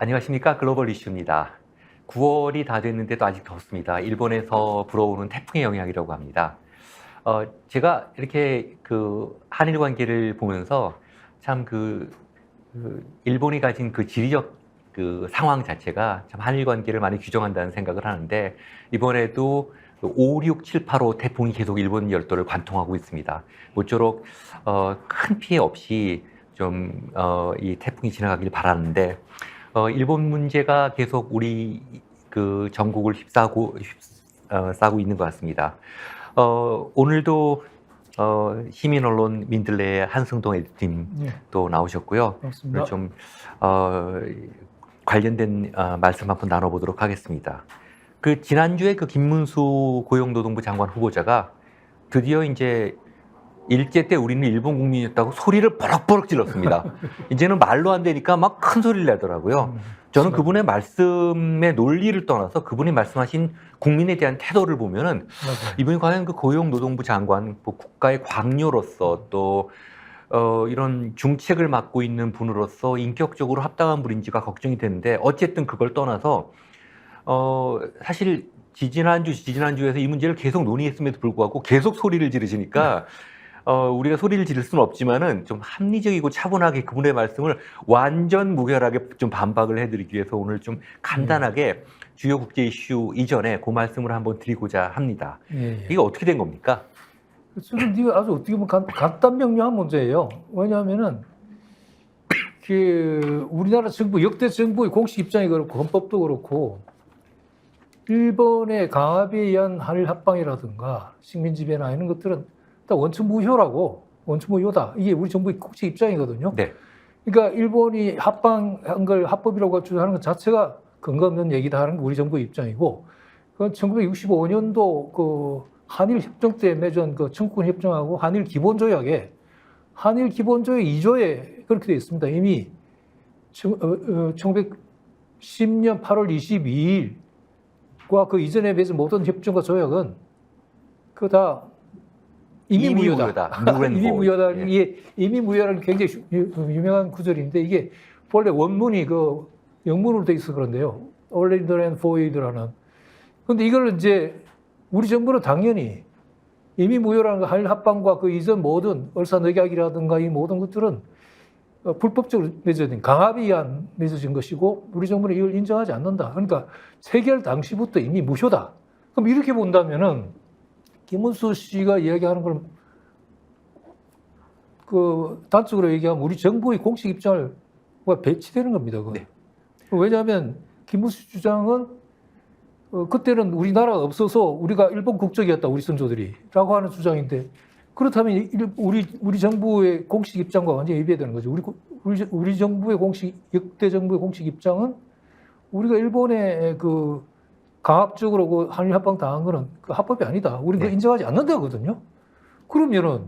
안녕하십니까. 글로벌 이슈입니다. 9월이 다 됐는데도 아직 덥습니다. 일본에서 불어오는 태풍의 영향이라고 합니다. 제가 이렇게 한일 관계를 보면서 참 일본이 가진 지리적 상황 자체가 참 한일 관계를 많이 규정한다는 생각을 하는데, 이번에도 5, 6, 7, 8호 태풍이 계속 일본 열도를 관통하고 있습니다. 모쪼록 큰 피해 없이 좀 이 태풍이 지나가길 바라는데, 일본 문제가 계속 우리 전국을 휩싸고 있는 것 같습니다. 오늘도 시민 언론 민들레의 한승동 에디터님 또 나오셨고요. 오늘 좀 관련된 말씀 한번 나눠보도록 하겠습니다. 지난주에 김문수 고용노동부 장관 후보자가 드디어 이제 일제 때 우리는 일본 국민이었다고 소리를 버럭버럭 질렀습니다. 이제는 말로 안 되니까 막 큰 소리를 내더라고요. 저는 그분의 말씀의 논리를 떠나서 그분이 말씀하신 국민에 대한 태도를 보면은 이분이 과연 고용노동부 장관, 국가의 광료로서 또 이런 중책을 맡고 있는 분으로서 인격적으로 합당한 분인지가 걱정이 되는데, 어쨌든 그걸 떠나서 사실 지지난주에서 이 문제를 계속 논의했음에도 불구하고 계속 소리를 지르시니까 우리가 소리를 지를 수는 없지만은 좀 합리적이고 차분하게 그분의 말씀을 완전 무결하게 좀 반박을 해드리기 위해서 오늘 좀 간단하게 주요 국제 이슈 이전에 그 말씀을 한번 드리고자 합니다. 이게 어떻게 된 겁니까? 지금 이거 아주 어떻게 보면 간단명료한 문제예요. 왜냐하면은 우리나라 정부, 역대 정부의 공식 입장이 그렇고 헌법도 그렇고 일본의 강압에 의한 한일 합방이라든가 식민지배나 이런 것들은 일단 원천무효다. 이게 우리 정부의 공식 입장이거든요. 네. 그러니까 일본이 합방한 걸 합법이라고 주장하는 것 자체가 근거 없는 얘기다 하는 게 우리 정부의 입장이고, 그건 1965년도 한일 협정 때 맺은 청구권 협정하고 한일 기본조약 2조에 그렇게 되어 있습니다. 이미 1910년 8월 22일과 그 이전에 맺은 모든 협정과 조약은 다 이미 무효다. 이미 무효다. 이게 이미 무효라는 굉장히 유명한 구절인데, 이게 본래 원문이 영문으로 돼 있어 그런데요. Ordered and void라는. 근데 이걸 이제 우리 정부는 당연히 이미 무효라는 거, 한일 합방과 그 이전 모든 얼사늑약이라든가 이 모든 것들은 불법적으로 맺어진, 강압에 의한 맺어진 것이고 우리 정부는 이걸 인정하지 않는다. 그러니까 체결 당시부터 이미 무효다. 그럼 이렇게 본다면은 김문수 씨가 이야기하는 걸 단적으로 얘기하면 우리 정부의 공식 입장을 배치되는 겁니다. 네. 왜냐하면 김문수 주장은 그때는 우리나라가 없어서 우리가 일본 국적이었다, 우리 선조들이라고 하는 주장인데, 그렇다면 우리 정부의 공식 입장과 완전히 위배되는 거죠. 우리 정부의 역대 정부의 공식 입장은 우리가 일본의 강압적으로 한일 합방 당한 거는 합법이 아니다. 우리는 그거 인정하지 않는다거든요. 그러면은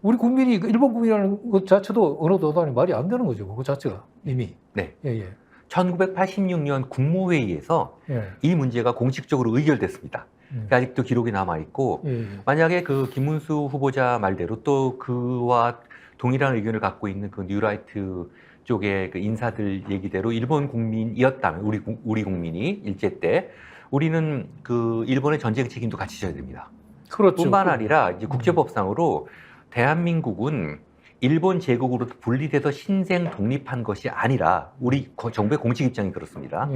우리 국민이 일본 국민이라는 것 자체도 어느 도단이 말이 안 되는 거죠. 그 자체가 이미. 네. 예. 1986년 국무회의에서 이 문제가 공식적으로 의결됐습니다. 아직도 기록이 남아 있고, 만약에 김문수 후보자 말대로 또 그와 동일한 의견을 갖고 있는 뉴라이트 쪽의 인사들 얘기대로 일본 국민이었다면, 우리 국민이 일제 때 우리는 일본의 전쟁 책임도 같이 져야 됩니다. 그렇죠. 뿐만 아니라 이제 국제법상으로 대한민국은 일본 제국으로 분리돼서 신생 독립한 것이 아니라 우리 정부의 공식 입장이 그렇습니다.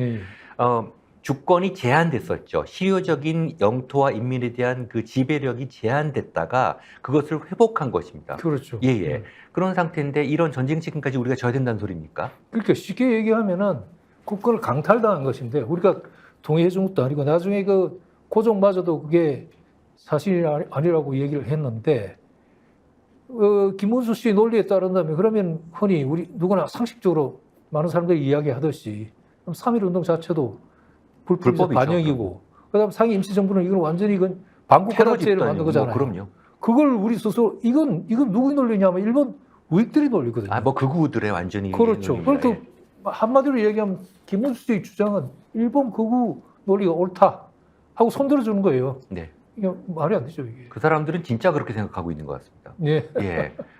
주권이 제한됐었죠. 실효적인 영토와 인민에 대한 지배력이 제한됐다가 그것을 회복한 것입니다. 그렇죠. 예. 그런 상태인데 이런 전쟁 책임까지 우리가 져야 된다는 소리입니까? 그러니까 쉽게 얘기하면은 국권을 강탈당한 것인데, 우리가 동의해준 것도 아니고 나중에 고종마저도 그게 사실이 아니라고 얘기를 했는데, 김문수 씨 논리에 따른다면 그러면 흔히 우리 누구나 상식적으로 많은 사람들이 이야기하듯이 3.1운동 자체도 불법적 반영이고, 그다음 상임 임시정부는 이건 완전히 반국가답제를 만든 거잖아요. 그럼요. 그걸 우리 스스로 이건 누구의 논리냐면 일본 우익들의 논리거든요. 극우들의 완전히. 그렇죠. 그러니까 한마디로 얘기하면 김문수 씨의 주장은 일본 극우 논리가 옳다 하고 손들어주는 거예요. 네. 이게 말이 안 되죠, 이게. 그 사람들은 진짜 그렇게 생각하고 있는 것 같습니다. 예.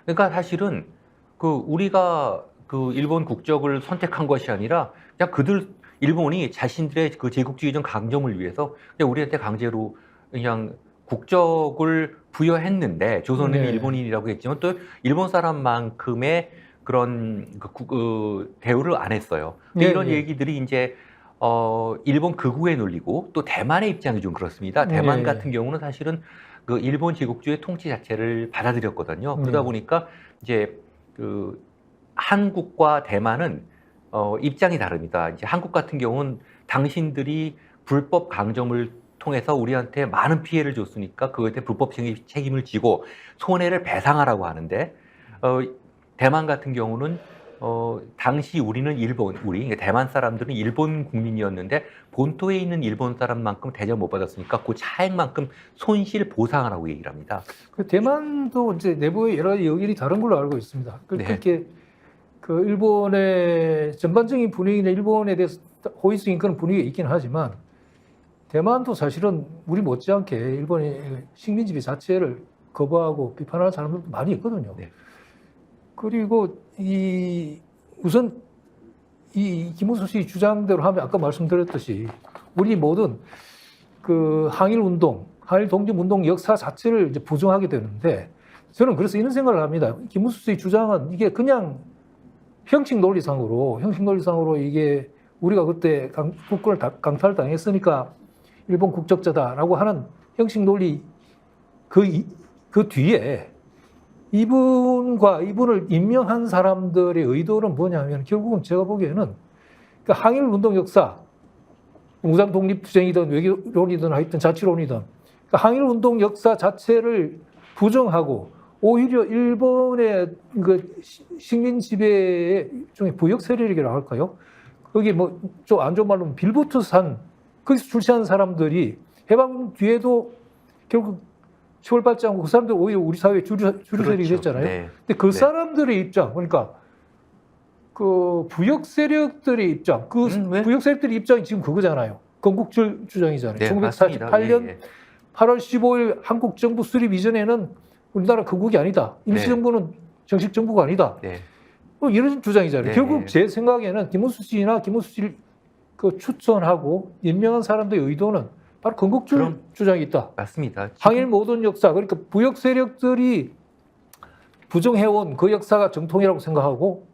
그러니까 사실은 우리가 일본 국적을 선택한 것이 아니라 그냥 일본이 자신들의 그 제국주의적 강점을 위해서 그냥 우리한테 강제로 그냥 국적을 부여했는데 조선인이 네. 일본인이라고 했지만 또 일본 사람만큼의 그런 대우를 안 했어요. 네, 이런 네. 얘기들이 이제 일본 극우에 눌리고 또 대만의 입장이 좀 그렇습니다. 대만 네. 같은 경우는 사실은 그 일본 제국주의 통치 자체를 받아들였거든요. 그러다 네. 보니까 이제 그 한국과 대만은 입장이 다릅니다. 이제 한국 같은 경우는 당신들이 불법 강점을 통해서 우리한테 많은 피해를 줬으니까 그거에 대해 불법 책임을 지고 손해를 배상하라고 하는데 대만 같은 경우는 당시 그러니까 대만 사람들은 일본 국민이었는데 본토에 있는 일본 사람만큼 대접 못 받았으니까 그 차액만큼 손실 보상하라고 얘기를 합니다. 그 대만도 이제 내부의 여러 가지 여건이 다른 걸로 알고 있습니다. 네. 그렇게 그 일본의 전반적인 분위기는 일본에 대해서 호의적인 그런 분위기가 있긴 하지만 대만도 사실은 우리 못지않게 일본의 식민지배 자체를 거부하고 비판하는 사람들도 많이 있거든요. 네. 그리고 우선 이 김문수 씨 주장대로 하면 아까 말씀드렸듯이 우리 모든 그 항일 동점 운동 역사 자체를 이제 부정하게 되는데 저는 그래서 이런 생각을 합니다. 김문수 씨의 주장은 이게 그냥 형식 논리상으로 이게 우리가 그때 국권을 강탈당했으니까 일본 국적자다라고 하는 형식 논리 그 뒤에 이분을 임명한 사람들의 의도는 뭐냐면 결국은 제가 보기에는 그 항일운동 역사, 무장 독립투쟁이든 외교론이든 하여튼 자치론이든 그 항일운동 역사 자체를 부정하고 오히려 일본의 그 식민 지배의 일종의 부역 세력이라고 할까요? 거기 뭐 좀 안 좋은 말로 빌부터 거기서 출세한 사람들이 해방 뒤에도 결국 처벌받지 않고 그 사람들 오히려 우리 사회에 주류 세력이 됐잖아요. 네. 근데 그 네. 사람들의 입장, 그러니까 그 부역 세력들의 입장, 부역 세력들의 입장이 지금 그거잖아요. 건국절 주장이잖아요. 네, 1948년 예. 8월 15일 한국 정부 수립 이전에는 우리나라 건국이 아니다. 임시정부는 정식 정부가 아니다. 네. 뭐 이런 주장이잖아요. 네. 결국 제 생각에는 김문수 씨를 그 추천하고 임명한 사람들의 의도는 바로 건국절 주장이 있다. 맞습니다. 항일 모든 역사, 그러니까 부역 세력들이 부정해온 그 역사가 정통이라고 생각하고,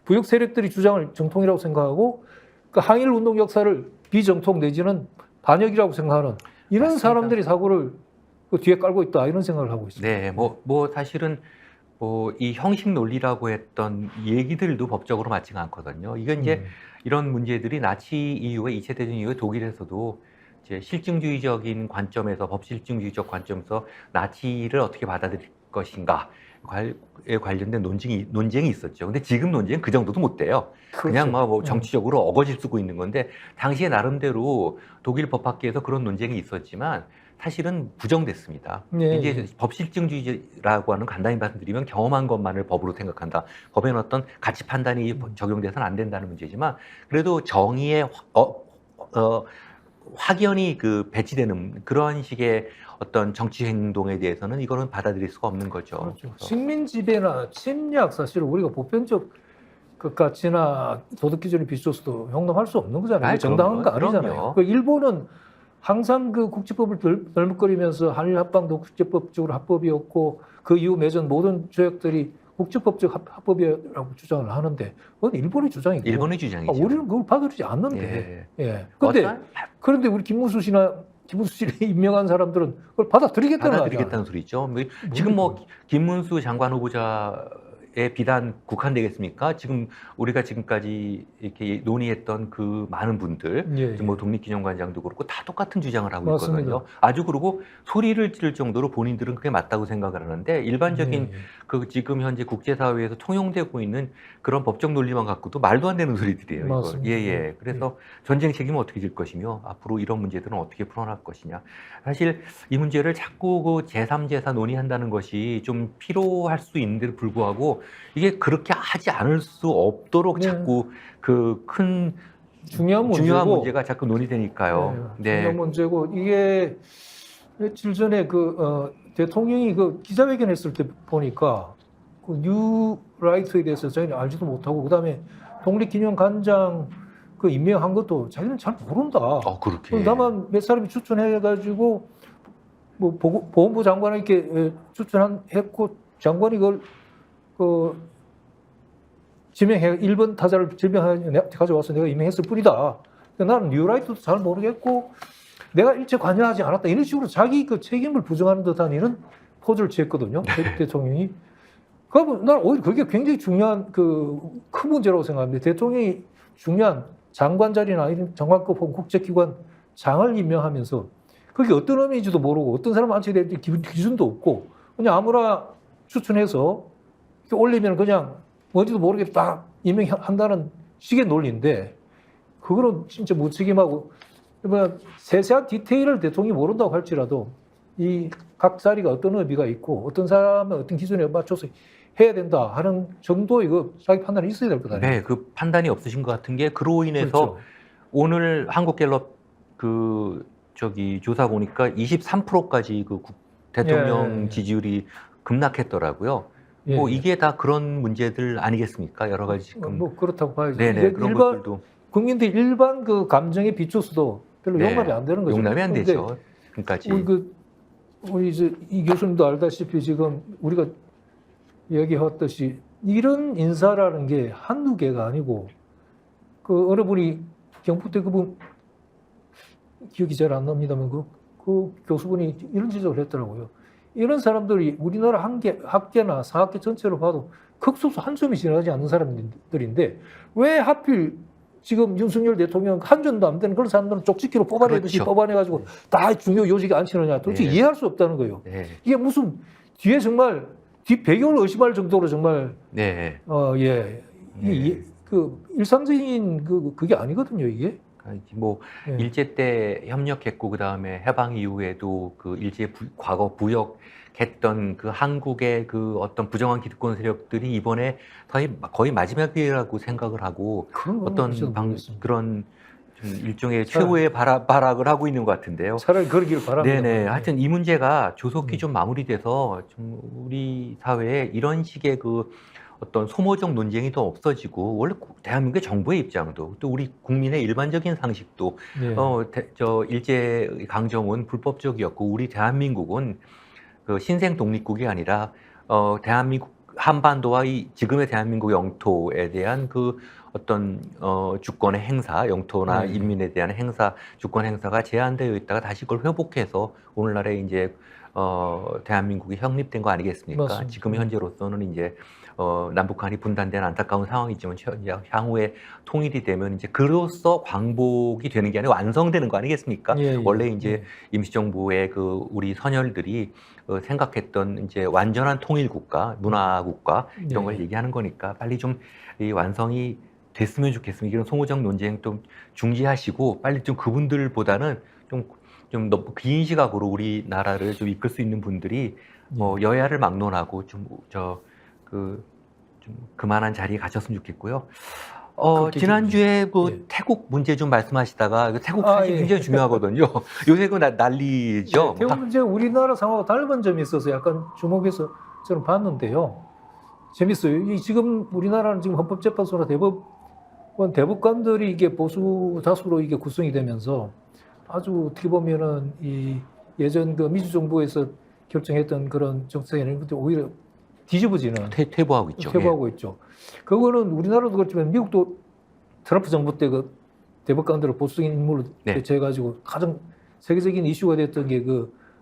부역 세력들이 주장을 정통이라고 생각하고, 그 항일 운동 역사를 비정통 내지는 반역이라고 생각하는 이런 맞습니다. 사람들이 사고를 그 뒤에 깔고 있다 이런 생각을 하고 있습니다. 네, 사실은 이 형식 논리라고 했던 얘기들도 법적으로 맞지가 않거든요. 이건 이제 이런 문제들이 나치 이후에 2차 대전 이후에 독일에서도 이제 실증주의적인 관점에서 법실증주의적 관점에서 나치를 어떻게 받아들일 것인가에 관련된 논쟁이 있었죠. 근데 지금 논쟁은 그 정도도 못 돼요. 그냥 뭐 정치적으로 어거지 쓰고 있는 건데 당시에 나름대로 독일 법학계에서 그런 논쟁이 있었지만 사실은 부정됐습니다. 네. 이제 법실증주의라고 하는 간단히 말씀드리면 경험한 것만을 법으로 생각한다. 법에는 어떤 가치 판단이 적용돼서는 안 된다는 문제지만 그래도 정의의 확연히 그 배치되는 그런 식의 어떤 정치 행동에 대해서는 이거는 받아들일 수가 없는 거죠. 그렇죠. 식민 지배나 침략 사실 우리가 보편적 것 가치나 도덕 기준에 비춰서도 형용할 수 없는 거잖아요. 정당한 거 아니잖아요. 그 일본은 항상 그 국제법을 덜먹거리면서 한일 합방도 국제법적으로 합법이었고 그 이후 맺은 모든 조약들이 국제법적 합법이라고 주장을 하는데 그건 일본의 주장이고 일본의 주장이죠. 우리는 그걸 받아들이지 않는데. 예. 예. 그런데 우리 김문수 씨를 임명한 사람들은 그걸 받아들이겠다는 소리죠. 지금 김문수 장관 후보자의 비단 국한되겠습니까? 지금 우리가 지금까지 이렇게 논의했던 그 많은 분들, 뭐 독립기념관장도 그렇고 다 똑같은 주장을 하고 맞습니다. 있거든요. 아주 그러고 소리를 지를 정도로 본인들은 그게 맞다고 생각을 하는데 일반적인 그 지금 현재 국제사회에서 통용되고 있는 그런 법적 논리만 갖고도 말도 안 되는 소리들이에요. 이거. 그래서 전쟁 책임은 어떻게 질 것이며 앞으로 이런 문제들은 어떻게 풀어나갈 것이냐. 사실 이 문제를 자꾸 그 제3, 제4 논의한다는 것이 좀 필요할 수 있는데도 불구하고 이게 그렇게 하지 않을 수 없도록 자꾸 그 큰 중요한 문제가 자꾸 논의되니까요. 중요한 문제고 이게 며칠 전에 대통령이 그 기자회견했을 때 보니까 그 뉴 라이트에 대해서 저희는 알지도 못하고 그다음에 독립기념관장 그 임명한 것도 자기는 잘 모른다. 그렇게. 다만 몇 사람이 추천해가지고 뭐 보건부 장관에게 추천했고 장관이 그걸 지명해 1번 타자를 지명해 가져와서 내가 임명했을 뿐이다. 나는 뉴라이트도 잘 모르겠고 내가 일체 관여하지 않았다. 이런 식으로 자기 그 책임을 부정하는 듯한 이런 포즈를 취했거든요. 대통령이. 그러면 나는 오히려 그게 굉장히 중요한 큰 문제라고 생각합니다. 대통령이 중요한 장관 자리나 이런 장관급 혹은 국제기관 장을 임명하면서 그게 어떤 의미인지도 모르고 어떤 사람 앉혀야 될지 기준도 없고 그냥 아무나 추천해서 올리면 그냥 뭔지도 모르게 딱 임명한다는 식의 논리인데 그거는 진짜 무책임하고 세세한 디테일을 대통령이 모른다고 할지라도 이 각 자리가 어떤 의미가 있고 어떤 사람은 어떤 기준에 맞춰서 해야 된다 하는 정도의 자기 판단이 있어야 될 것 아니에요. 네, 그 판단이 없으신 것 같은 게 그로 인해서 그렇죠. 오늘 한국갤럽 조사 보니까 23%까지 대통령 지지율이 급락했더라고요. 예. 뭐 이게 다 그런 문제들 아니겠습니까? 여러 가지 지금. 뭐 그렇다고 봐야죠. 네네, 그런 것들도. 국민들 일반 감정에 비춰서도 별로 네, 용납이 안 되는 거죠. 용납이 안 되죠. 지금까지. 우리 이제 이 교수님도 알다시피 지금 우리가 얘기했듯이 이런 인사라는 게 한두 개가 아니고 어느 분이 경북대 그분 기억이 잘 안 납니다만 그 교수분이 이런 지적을 했더라고요. 이런 사람들이 우리나라 학계나 사학계 전체로 봐도 극소수 한숨이 지나가지 않는 사람들인데 왜 하필 지금 윤석열 대통령 한전도 안 되는 그런 사람들은 쪽지기로 뽑아내듯이 그렇죠. 뽑아내가지고 다 중요 요직에 앉히느냐 도대체 네. 이해할 수 없다는 거예요. 네. 이게 무슨 뒤에 정말 뒷 배경을 의심할 정도로 정말 네. 일상적인 그게 아니거든요 이게. 뭐 네. 일제 때 협력했고 그 다음에 해방 이후에도 과거 부역했던 한국의 어떤 부정한 기득권 세력들이 이번에 거의 마지막이라고 생각을 하고 어떤 그런 좀 일종의 최후의 발악을 하고 있는 것 같은데요. 차라리 그러길 바랍니다. 네네. 하여튼 이 문제가 조속히 좀 마무리돼서 좀 우리 사회에 이런 식의 어떤 소모적 논쟁이 더 없어지고 원래 대한민국의 정부의 입장도 또 우리 국민의 일반적인 상식도 네. 일제 강점은 불법적이었고 우리 대한민국은 신생 독립국이 아니라 대한민국 한반도와 지금의 대한민국 영토에 대한 어떤 주권의 행사, 영토나 인민에 대한 주권 행사가 제한되어 있다가 다시 그걸 회복해서 오늘날에 이제 대한민국이 확립된 거 아니겠습니까? 맞습니다. 지금 현재로서는 이제 남북한이 분단된 안타까운 상황이지만 향후에 통일이 되면 이제 그로써 광복이 되는 게 아니라 완성되는 거 아니겠습니까? 원래 이제 임시정부의 우리 선열들이 생각했던 이제 완전한 통일 국가, 문화 국가 이런 걸 얘기하는 거니까 빨리 좀 이 완성이 됐으면 좋겠습니다. 이런 소모적 논쟁 좀 중지하시고 빨리 좀 그분들보다는 좀 너무 긴 시각으로 우리나라를 좀 이끌 수 있는 분들이 여야를 막론하고 좀 그만한 자리에 가셨으면 좋겠고요. 지난주에 태국 문제 좀 말씀하시다가 태국 사실 굉장히 중요하거든요. 요새 난리죠. 태국 문제가 우리나라 상황과 다른 점이 있어서 약간 주목해서 저는 봤는데요. 재밌어요. 지금 우리나라는 지금 헌법재판소나 대법관들이 이게 보수 다수로 이게 구성이 되면서 아주 어떻게 보면은 예전 민주정부에서 결정했던 그런 정책에는 오히려 뒤집어지는 퇴보하고 있죠. 그거는 우리나라도 그렇지만 미국도 트럼프 정부 때 대법관들을 보수적인 인물로 대체해가지고 가장 세계적인 이슈가 됐던 게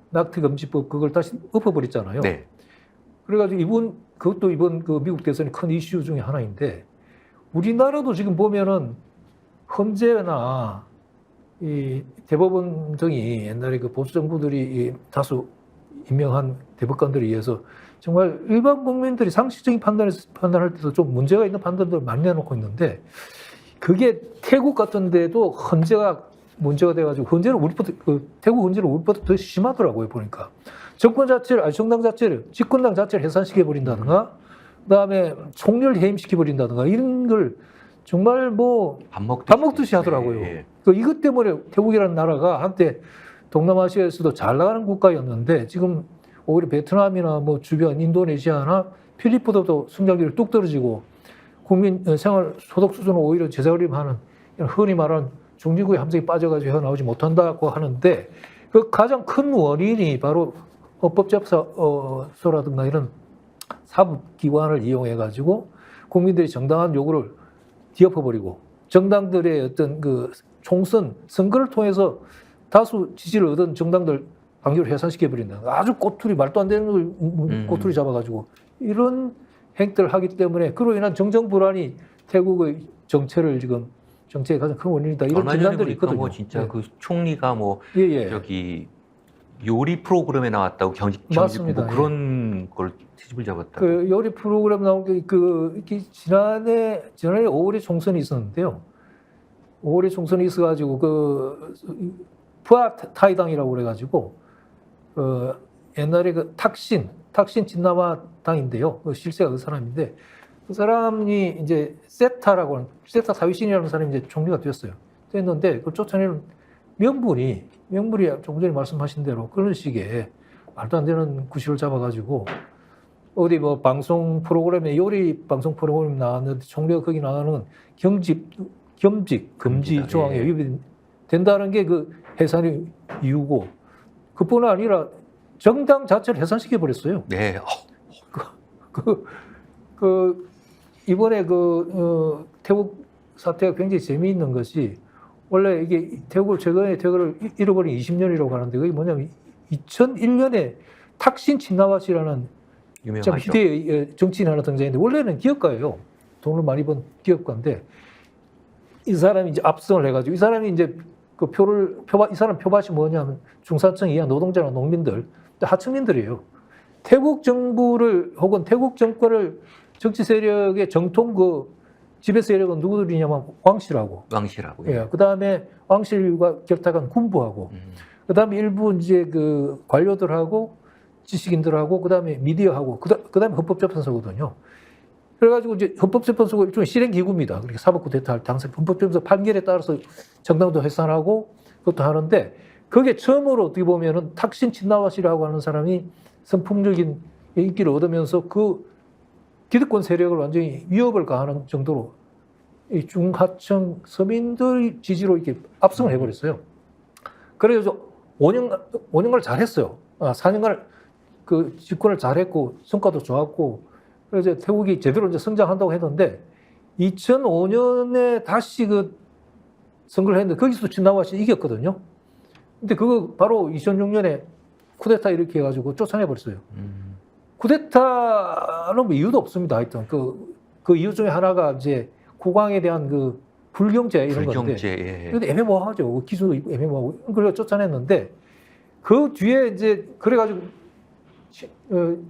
낙태 금지법 그걸 다시 엎어버렸잖아요. 네. 그래가지고 그것도 이번 미국 대선의 큰 이슈 중에 하나인데 우리나라도 지금 보면은 헌재나 이 대법원 등이 옛날에 보수 정부들이 다수 임명한 대법관들에 의해서 정말 일반 국민들이 상식적인 판단할 때도 좀 문제가 있는 판단들을 많이 내놓고 있는데 그게 태국 같은 데도 헌재가 문제가 돼가지고 태국 헌재는 우리보다 더 심하더라고요 보니까. 정권 자체를, 정당 자체를, 집권당 자체를 해산시켜버린다든가, 그 다음에 총리를 해임시켜버린다든가, 이런 걸 정말 밥 먹듯이 하더라고요. 이것 때문에 태국이라는 나라가 한때 동남아시아에서도 잘 나가는 국가였는데, 지금 오히려 베트남이나 주변 인도네시아나 필리핀보다도 성장률이 뚝 떨어지고, 국민 생활 소득 수준을 오히려 제자리하는 흔히 말하는 중진국의 함정에 빠져가지고 헤어나오지 못한다고 하는데 그 가장 큰 원인이 바로 헌법재판소라든가 이런 사법기관을 이용해가지고 국민들이 정당한 요구를 뒤엎어버리고 정당들의 어떤 그 총선 선거를 통해서 다수 지지를 얻은 정당들 강제로 해산시켜버린다. 아주 꼬투리 말도 안 되는 걸 꼬투리 잡아가지고 이런 행태를 하기 때문에 그로 인한 정정 불안이 태국의 정체를 지금 정체의 가장 큰 원인이다. 이런 얼마 전에 진단들이 보니까 있거든요. 뭐 진짜 네. 그 총리가 뭐 예. 저기 요리 프로그램에 나왔다고 경직되고 맞습니다. 뭐 그런 걸 트집을 잡았다. 그 요리 프로그램 나온 게 이렇게 지난해 5월에 총선이 있었는데요. 5월에 총선이 있어가지고 그 부하타이당이라고 그래가지고 옛날에 그 탁신 진나마 당인데요. 그 실세가 그 사람인데 그 사람이 이제 세타라고 하는 세타 사위신이라는 사람이 이제 총리가 됐어요. 됐는데 그걸 쫓아내는 명분이 조금 전에 말씀하신 대로 그런 식의 말도 안 되는 구실을 잡아가지고 어디 뭐 방송 프로그램에 요리 방송 프로그램 나왔는데 총리가 거기 나가는 금지 조항에 위반이 된다는 게 그 해산의 이유고 그뿐 아니라 정당 자체를 해산시켜 버렸어요. 네. 이번에 태국 사태가 굉장히 재미있는 것이 원래 이게 최근에 태국을 잃어버린 20년이라고 하는데 그게 뭐냐면 2001년에 탁신 친나와시라는 유명하죠. 희대의 정치인 하나 등장했는데 원래는 기업가예요. 돈을 많이 번 기업가인데 이 사람이 이제 압승을 해가지고 이 사람이 이제 이 사람 표밭이 뭐냐면 중산층 이하 노동자나 농민들, 하층민들이에요. 태국 정부를 혹은 태국 정권을 정치 세력의 정통 지배 세력은 누구들이냐면 왕실하고. 예. 그 다음에 왕실과 결탁한 군부하고. 그 다음에 일부 이제 그 관료들하고 지식인들하고 그 다음에 미디어하고 그 다음에 헌법재판소거든요. 그래가지고 이제 헌법재판소가 일종의 실행기구입니다. 그러니까 사법 쿠데타 할 당시 헌법재판소 판결에 따라서 정당도 해산하고 그것도 하는데 그게 처음으로 어떻게 보면은 탁신 친나와시라고 하는 사람이 선풍적인 인기를 얻으면서 그 기득권 세력을 완전히 위협을 가하는 정도로 이 중하층 서민들 지지로 이렇게 압승을 해버렸어요. 그래서 5년간 잘했어요. 4년간 그 집권을 잘했고 성과도 좋았고 그래서 태국이 제대로 이제 성장한다고 했는데 2005년에 다시 그 선거를 했는데 거기서도 친나와시 이겼거든요. 근데 그거 바로 2006년에 쿠데타 이렇게 해가지고 쫓아내버렸어요. 쿠데타는 뭐 이유도 없습니다. 하여튼 그 이유 중에 하나가 이제 국왕에 대한 그 불경제 이런 건데. 예. 근데 애매모호하죠. 기술도 있고 애매모호하고. 그래서 쫓아냈는데 그 뒤에 이제 그래가지고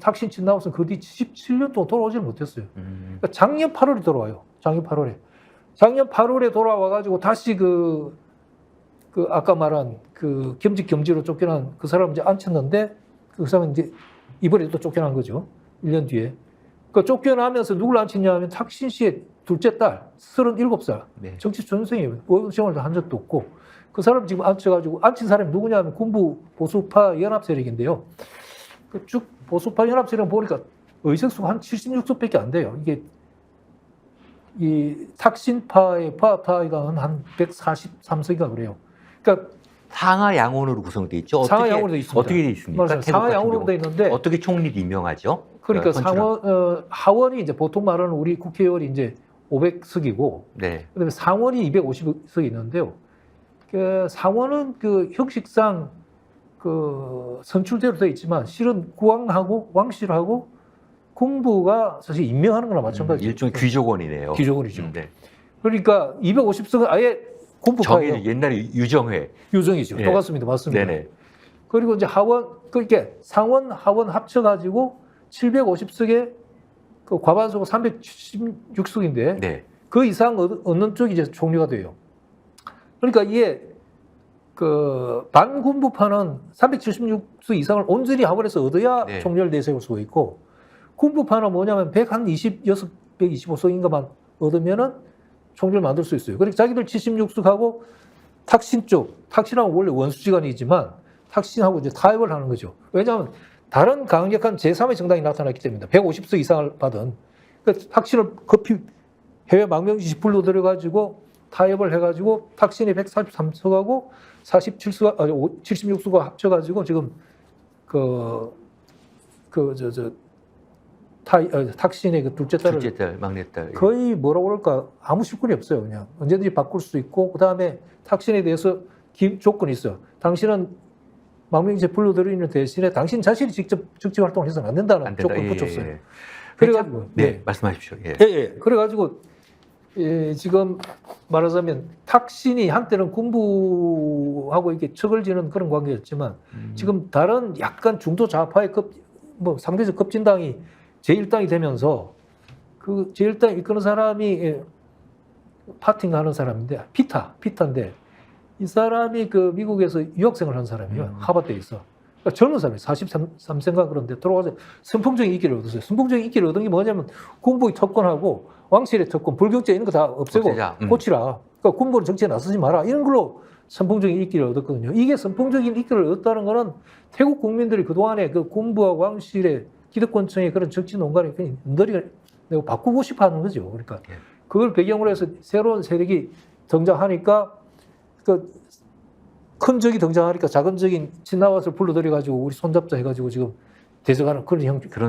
탁신 친나와시는 그 뒤 17년 동안 돌아오지는 못했어요. 그러니까 작년 8월에 돌아와요. 작년 8월에 돌아와가지고 다시 그 아까 말한 그 겸직겸지로 쫓겨난 그 사람 이제 앉혔는데 그 사람은 이제 이번에 또 쫓겨난 거죠. 1년 뒤에. 그 쫓겨나면서 누굴 앉혔냐 하면 탁신 씨의 둘째 딸, 37살. 네. 정치 정치 전생이에요. 의원 생활도 한 적도 없고. 그 사람 지금 앉혀가지고, 앉힌 사람이 누구냐 하면 군부 보수파 연합 세력인데요. 쭉 보수파 연합 세력 보니까 의석수가 한 76석밖에 안 돼요. 이게 이 탁신파의 파파이가 한 143석인가 그래요. 그러니까 상하 양원으로 구성되어 있죠. 상하 양원으로 되어 있습니다. 어떻게 되어 있습니까? 맞아요. 상하 양원으로 되어 있는데 어떻게 총리를 임명하죠? 그러니까 하원이 이제 보통 말하는 우리 국회의원이 이제 500석이고, 네. 그다음에 상원이 250석이 있는데요. 그 상원은 그 형식상 그 선출대로 되어 있지만 실은 국왕하고 왕실하고 군부가 사실 임명하는 거나 마찬가지죠. 일종의 귀족원이네요. 귀족원이죠. 네. 그러니까 250석은 아예 군부파예요. 정의 옛날에 유정회. 유정이죠. 네. 똑같습니다. 맞습니다. 네네. 그리고 이제 하원, 그러니까 상원, 하원 합쳐가지고 750석에 그 과반수가 376석인데 네. 그 이상 얻는 쪽이 이제 총리가 돼요. 그러니까 이게 그 반군부파는 376석 이상을 온전히 하원에서 얻어야 네. 총리를 내세울 수가 있고 군부파는 뭐냐면 125석인가만 얻으면은 총리를 만들 수 있어요. 그러니까 자기들 76석하고 탁신 탁신하고 원래 원수지간이지만 탁신하고 이제 타협을 하는 거죠. 왜냐하면 다른 강력한 제3의 정당이 나타났기 때문입니다. 150석 이상을 받은. 그러니까 탁신을 급히 해외 망명지시 불러들여가지고 타협을 해가지고 탁신이 143석하고 47수가 76수가 합쳐가지고 지금 탁신의 그 둘째 딸을 막내딸 거의 뭐라고 그럴까 아무 실권이 없어요. 그냥 언제든지 바꿀 수 있고 그 다음에 탁신에 대해서 조건이 있어. 당신은 망명지시에 불러들이는 대신에 당신 자신이 직접 정치 활동을 해서는 안 된다는 조건을 붙였어요. 예. 그래가지고 네, 말씀하십시오. 예. 예. 그래가지고 지금 말하자면 탁신이 한때는 군부하고 이렇게 척을 지는 그런 관계였지만 지금 다른 약간 중도 좌파의 상대적 급진당이 제1당이 되면서 그 제1당 이끄는 사람이 파팅하는 사람인데 피타인데 이 사람이 그 미국에서 유학생을 한 사람이에요. 하버드에 있어. 그러니까 젊은 사람이 43세인가 그런데 들어와서 선풍적인 인기를 얻었어요. 선풍적인 인기를 얻은 게 뭐냐면 군부의 특권하고 왕실의 특권, 불경제 이런 거 다 없애고 고치라. 그러니까 군부는 정치에 나서지 마라. 이런 걸로 선풍적인 인기를 얻었거든요. 이게 선풍적인 인기를 얻었다는 거는 태국 국민들이 그동안에 그 군부와 왕실의 기득권층의 그런 정치 농간에 그냥 너리가 내가 바꾸고 싶어 하는 거죠. 그러니까 그걸 배경으로 해서 새로운 세력이 등장하니까 큰 적이 등장하니까 작은 적인 친나와서 불러들여가지고 우리 손잡자 해가지고 지금 대적하는 그런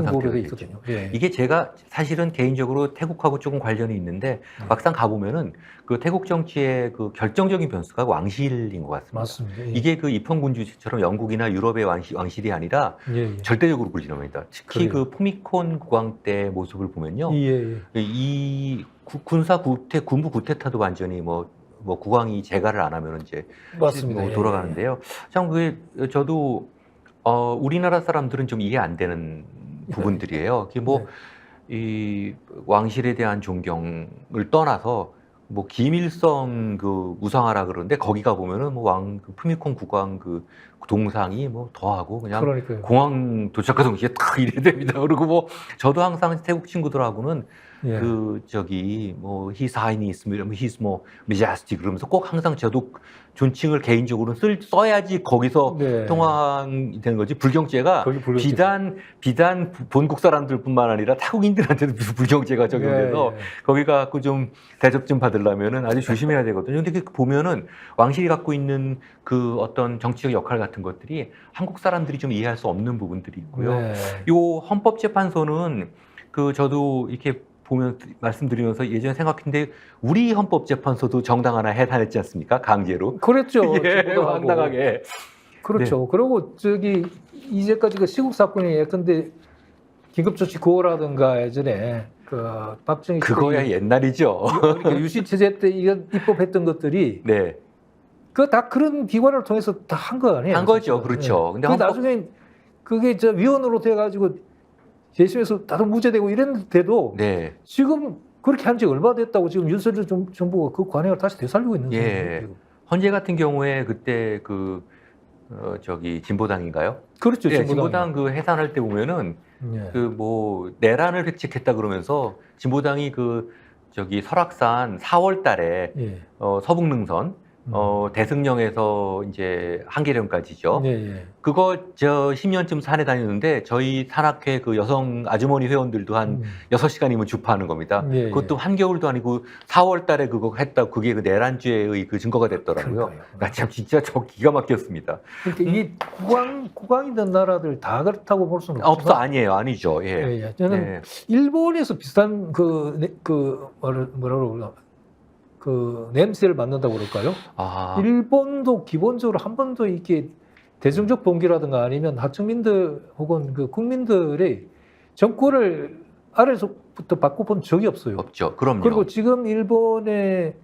상태가 있거든요. 예. 이게 제가 사실은 개인적으로 태국하고 조금 관련이 있는데 막상 가보면은 그 태국 정치의 그 결정적인 변수가 왕실인 것 같습니다. 맞습니다. 예. 이게 그 입헌군주처럼 영국이나 유럽의 왕실이 아니라 절대적으로 불리합니다. 특히 그 포미콘 국왕 때 모습을 보면요. 이 군부 구테타도 완전히 뭐 국왕이 재가를 안 하면 이제 맞습니다. 돌아가는데요. 참 그게 저도 우리나라 사람들은 좀 이해 안 되는 부분들이에요. 그게 이 왕실에 대한 존경을 떠나서 김일성 그 우상하라 그러는데 거기 가 보면은 그 푸미콘 국왕 그 동상이 더하고 그냥 그러니까요. 공항 도착한 동시에 딱 이래 됩니다. 그리고 저도 항상 태국 친구들하고는 His Highness, His Majesty 그러면서 꼭 항상 저도 존칭을 개인적으로 써야지 거기서 통항이 되는 거지. 불경죄가 비단 본국 사람들뿐만 아니라 타국인들한테도 불경죄가 적용돼서 거기 갖고 좀 대접 좀 받으려면은 아주 조심해야 되거든요. 근데 보면은 왕실이 갖고 있는 그 어떤 정치적 역할 같은 것들이 한국 사람들이 좀 이해할 수 없는 부분들이 있고요. 요 헌법재판소는 저도 이렇게 보면 말씀드리면서 예전에 생각했는데 우리 헌법재판소도 정당 하나 해산했지 않습니까? 강제로. 그랬죠. 황당하게. 그렇죠. 그리고 이제까지 그 시국 사건이 예컨대 긴급조치 9호라든가 예전에 그 박정희 그거야 옛날이죠. 그러니까 유신체제 때 입법했던 것들이 다 그런 기관을 통해서 다 한 거 아니에요? 한 거죠. 그렇죠. 근데 나중에 그게 위원으로 돼가지고 재심에서 다들 무죄되고 이랬는데도 지금 그렇게 한 지 얼마 됐다고 지금 윤석열 정부가 그 관행을 다시 되살리고 있는 거예요. 헌재 같은 경우에 그때 진보당인가요? 그렇죠. 진보당 그 해산할 때 보면은 내란을 획책했다 그러면서 진보당이 설악산 4월 달에 서북능선 대승령에서 이제 한계령까지죠. 그거 10년쯤 산에 다녔는데 저희 산악회 그 여성 아주머니 회원들도 한 6시간이면 주파하는 겁니다. 그것도 한겨울도 아니고 4월 달에 그거 했다. 그게 그 내란죄의 그 증거가 됐더라고요. 나 참 진짜 기가 막혔습니다. 그러니까 이게 국왕이던 나라들 다 그렇다고 볼 수는 없지만 아니죠. 저는 일본에서 비슷한 뭐라고 그러나 냄새를 맡는다고 그럴까요? 일본도 기본적으로 한 번도 이렇게 대중적 봉기라든가 아니면 하층민들 혹은 그 국민들의 정권을 아래서부터 바꿔본 적이 없어요. 없죠. 그럼요. 그리고 지금 일본의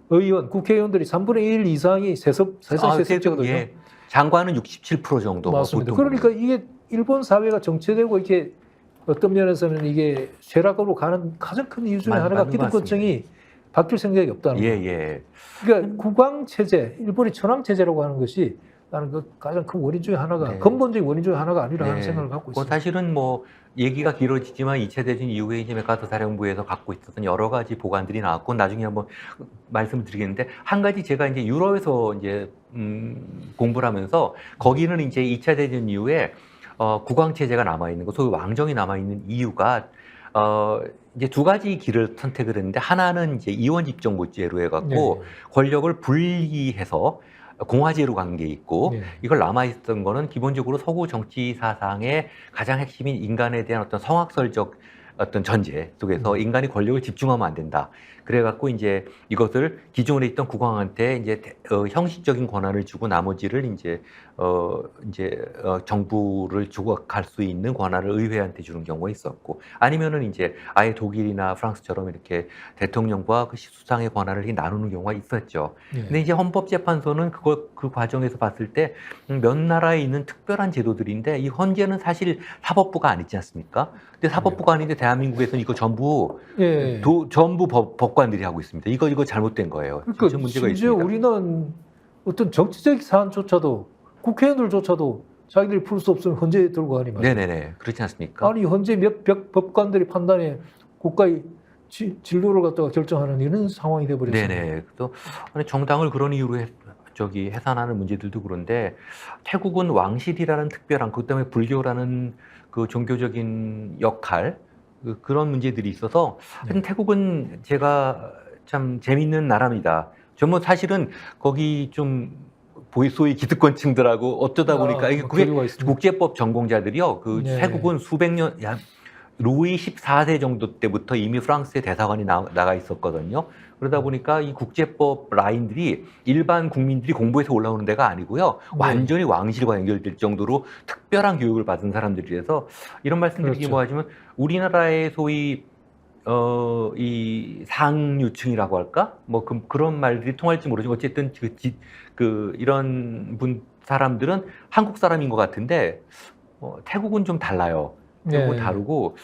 국회의원들이 3분의 1 이상이 세습제거든요. 장관은 67% 정도. 맞습니다. 그러니까 이게 일본 사회가 정체되고 이렇게 어떤 면에서는 이게 쇠락으로 가는 가장 큰 이유 중에 하나가 기득권층이 바뀔 생각이 없다는 거예요. 그러니까 국왕 체제, 일본의 천황 체제라고 하는 것이 나는 그 가장 큰 원인 중에 하나가 근본적인 원인 중에 하나가 아니라 하는 생각을 갖고 있습니다. 사실은 얘기가 길어지지만 2차 대전 이후에 이제 메카터 사령부에서 갖고 있었던 여러 가지 보관들이 나왔고 나중에 한번 말씀을 드리겠는데 한 가지 제가 이제 유럽에서 이제 공부를 하면서 거기는 이제 2차 대전 이후에 국왕 체제가 남아 있는 거, 소위 왕정이 남아 있는 이유가 이제 두 가지 길을 선택을 했는데 하나는 이제 이원 집정부제로 해갖고 네. 권력을 분리해서 공화제로 간 게 있고 네. 이걸 남아있던 거는 기본적으로 서구 정치 사상의 가장 핵심인 인간에 대한 어떤 성악설적 어떤 전제 속에서 인간이 권력을 집중하면 안 된다. 그래갖고 이제 이것을 기존에 있던 국왕한테 이제 형식적인 권한을 주고 나머지를 이제 정부를 조각할 수 있는 권한을 의회한테 주는 경우가 있었고 아니면은 이제 아예 독일이나 프랑스처럼 이렇게 대통령과 그 수상의 권한을 이렇게 나누는 경우가 있었죠. 네. 근데 이제 헌법재판소는 그 과정에서 봤을 때 몇 나라에 있는 특별한 제도들인데 이 헌재는 사실 사법부가 아니지 않습니까? 근데 사법부가 아닌데 대한민국에서는 이거 전부 예. 전부 법관들이 하고 있습니다. 이거 잘못된 거예요. 그러니까 진짜 문제가 심지어 있습니다. 우리는 어떤 정치적 사안조차도 국회의원들조차도 자기들이 풀 수 없으면 헌재에 들고 가니 말이에요. 네네네. 그렇지 않습니까? 아니 헌재 몇 법관들이 판단해 국가의 진로를 갖다가 결정하는 이런 상황이 돼버렸어요. 네네. 또 아니, 정당을 그런 이유로 해산하는 문제들도 그런데 태국은 왕실이라는 특별한 그 때문에 불교라는 그 종교적인 역할 그런 문제들이 있어서 하여튼 태국은 제가 참 재밌는 나라입니다. 저뭐 사실은 거기 좀 소위 기득권층들하고 어쩌다 보니까 이게 그게 교류가 있습니다. 국제법 전공자들이요. 그 네. 태국은 수백 년 루이 14세 정도 때부터 이미 프랑스의 대사관이 나가 있었거든요. 그러다 보니까 이 국제법 라인들이 일반 국민들이 공부해서 올라오는 데가 아니고요. 네. 완전히 왕실과 연결될 정도로 특별한 교육을 받은 사람들이라서 이런 말씀드리기 그렇죠. 뭐하지만 우리나라의 소위 이 상류층이라고 할까? 뭐 그런 말들이 통할지 모르지만 어쨌든 이런 사람들은 한국 사람인 것 같은데 태국은 좀 달라요. 네. 다르고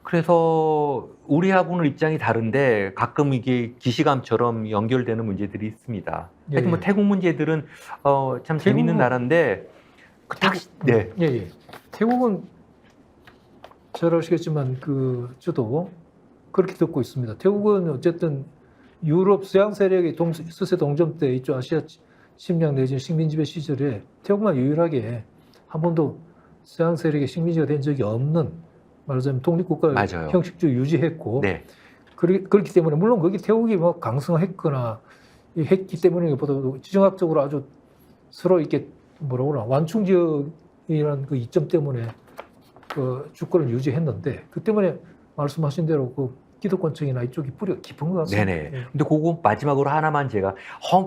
그래서 우리하고는 입장이 다른데 가끔 이게 기시감처럼 연결되는 문제들이 있습니다. 예, 하여튼 뭐 예. 태국 문제들은 참 재밌는 태국은- 나라인데 네. 예, 예. 태국은 잘 아시겠지만 저도 그렇게 듣고 있습니다. 태국은 어쨌든 유럽 서양 세력의 서세 동점 때 이쪽 아시아 침략 내지 식민지배 시절에 태국만 유일하게 한 번도 서양 세력의 식민지가 된 적이 없는 말하자면 독립국가를 맞아요. 형식적으로 유지했고 네. 그렇기 때문에 물론 거기 태국이 뭐 강성했거나 했기 때문에보다도 지정학적으로 아주 서로 이렇게 뭐라 그러나 완충 지역이라는 그 이점 때문에 그 주권을 유지했는데 그 때문에 말씀하신 대로 그 기득권층이나 이쪽이 뿌리가 깊은 것 같습니다. 네네. 예. 근데 그거 마지막으로 하나만 제가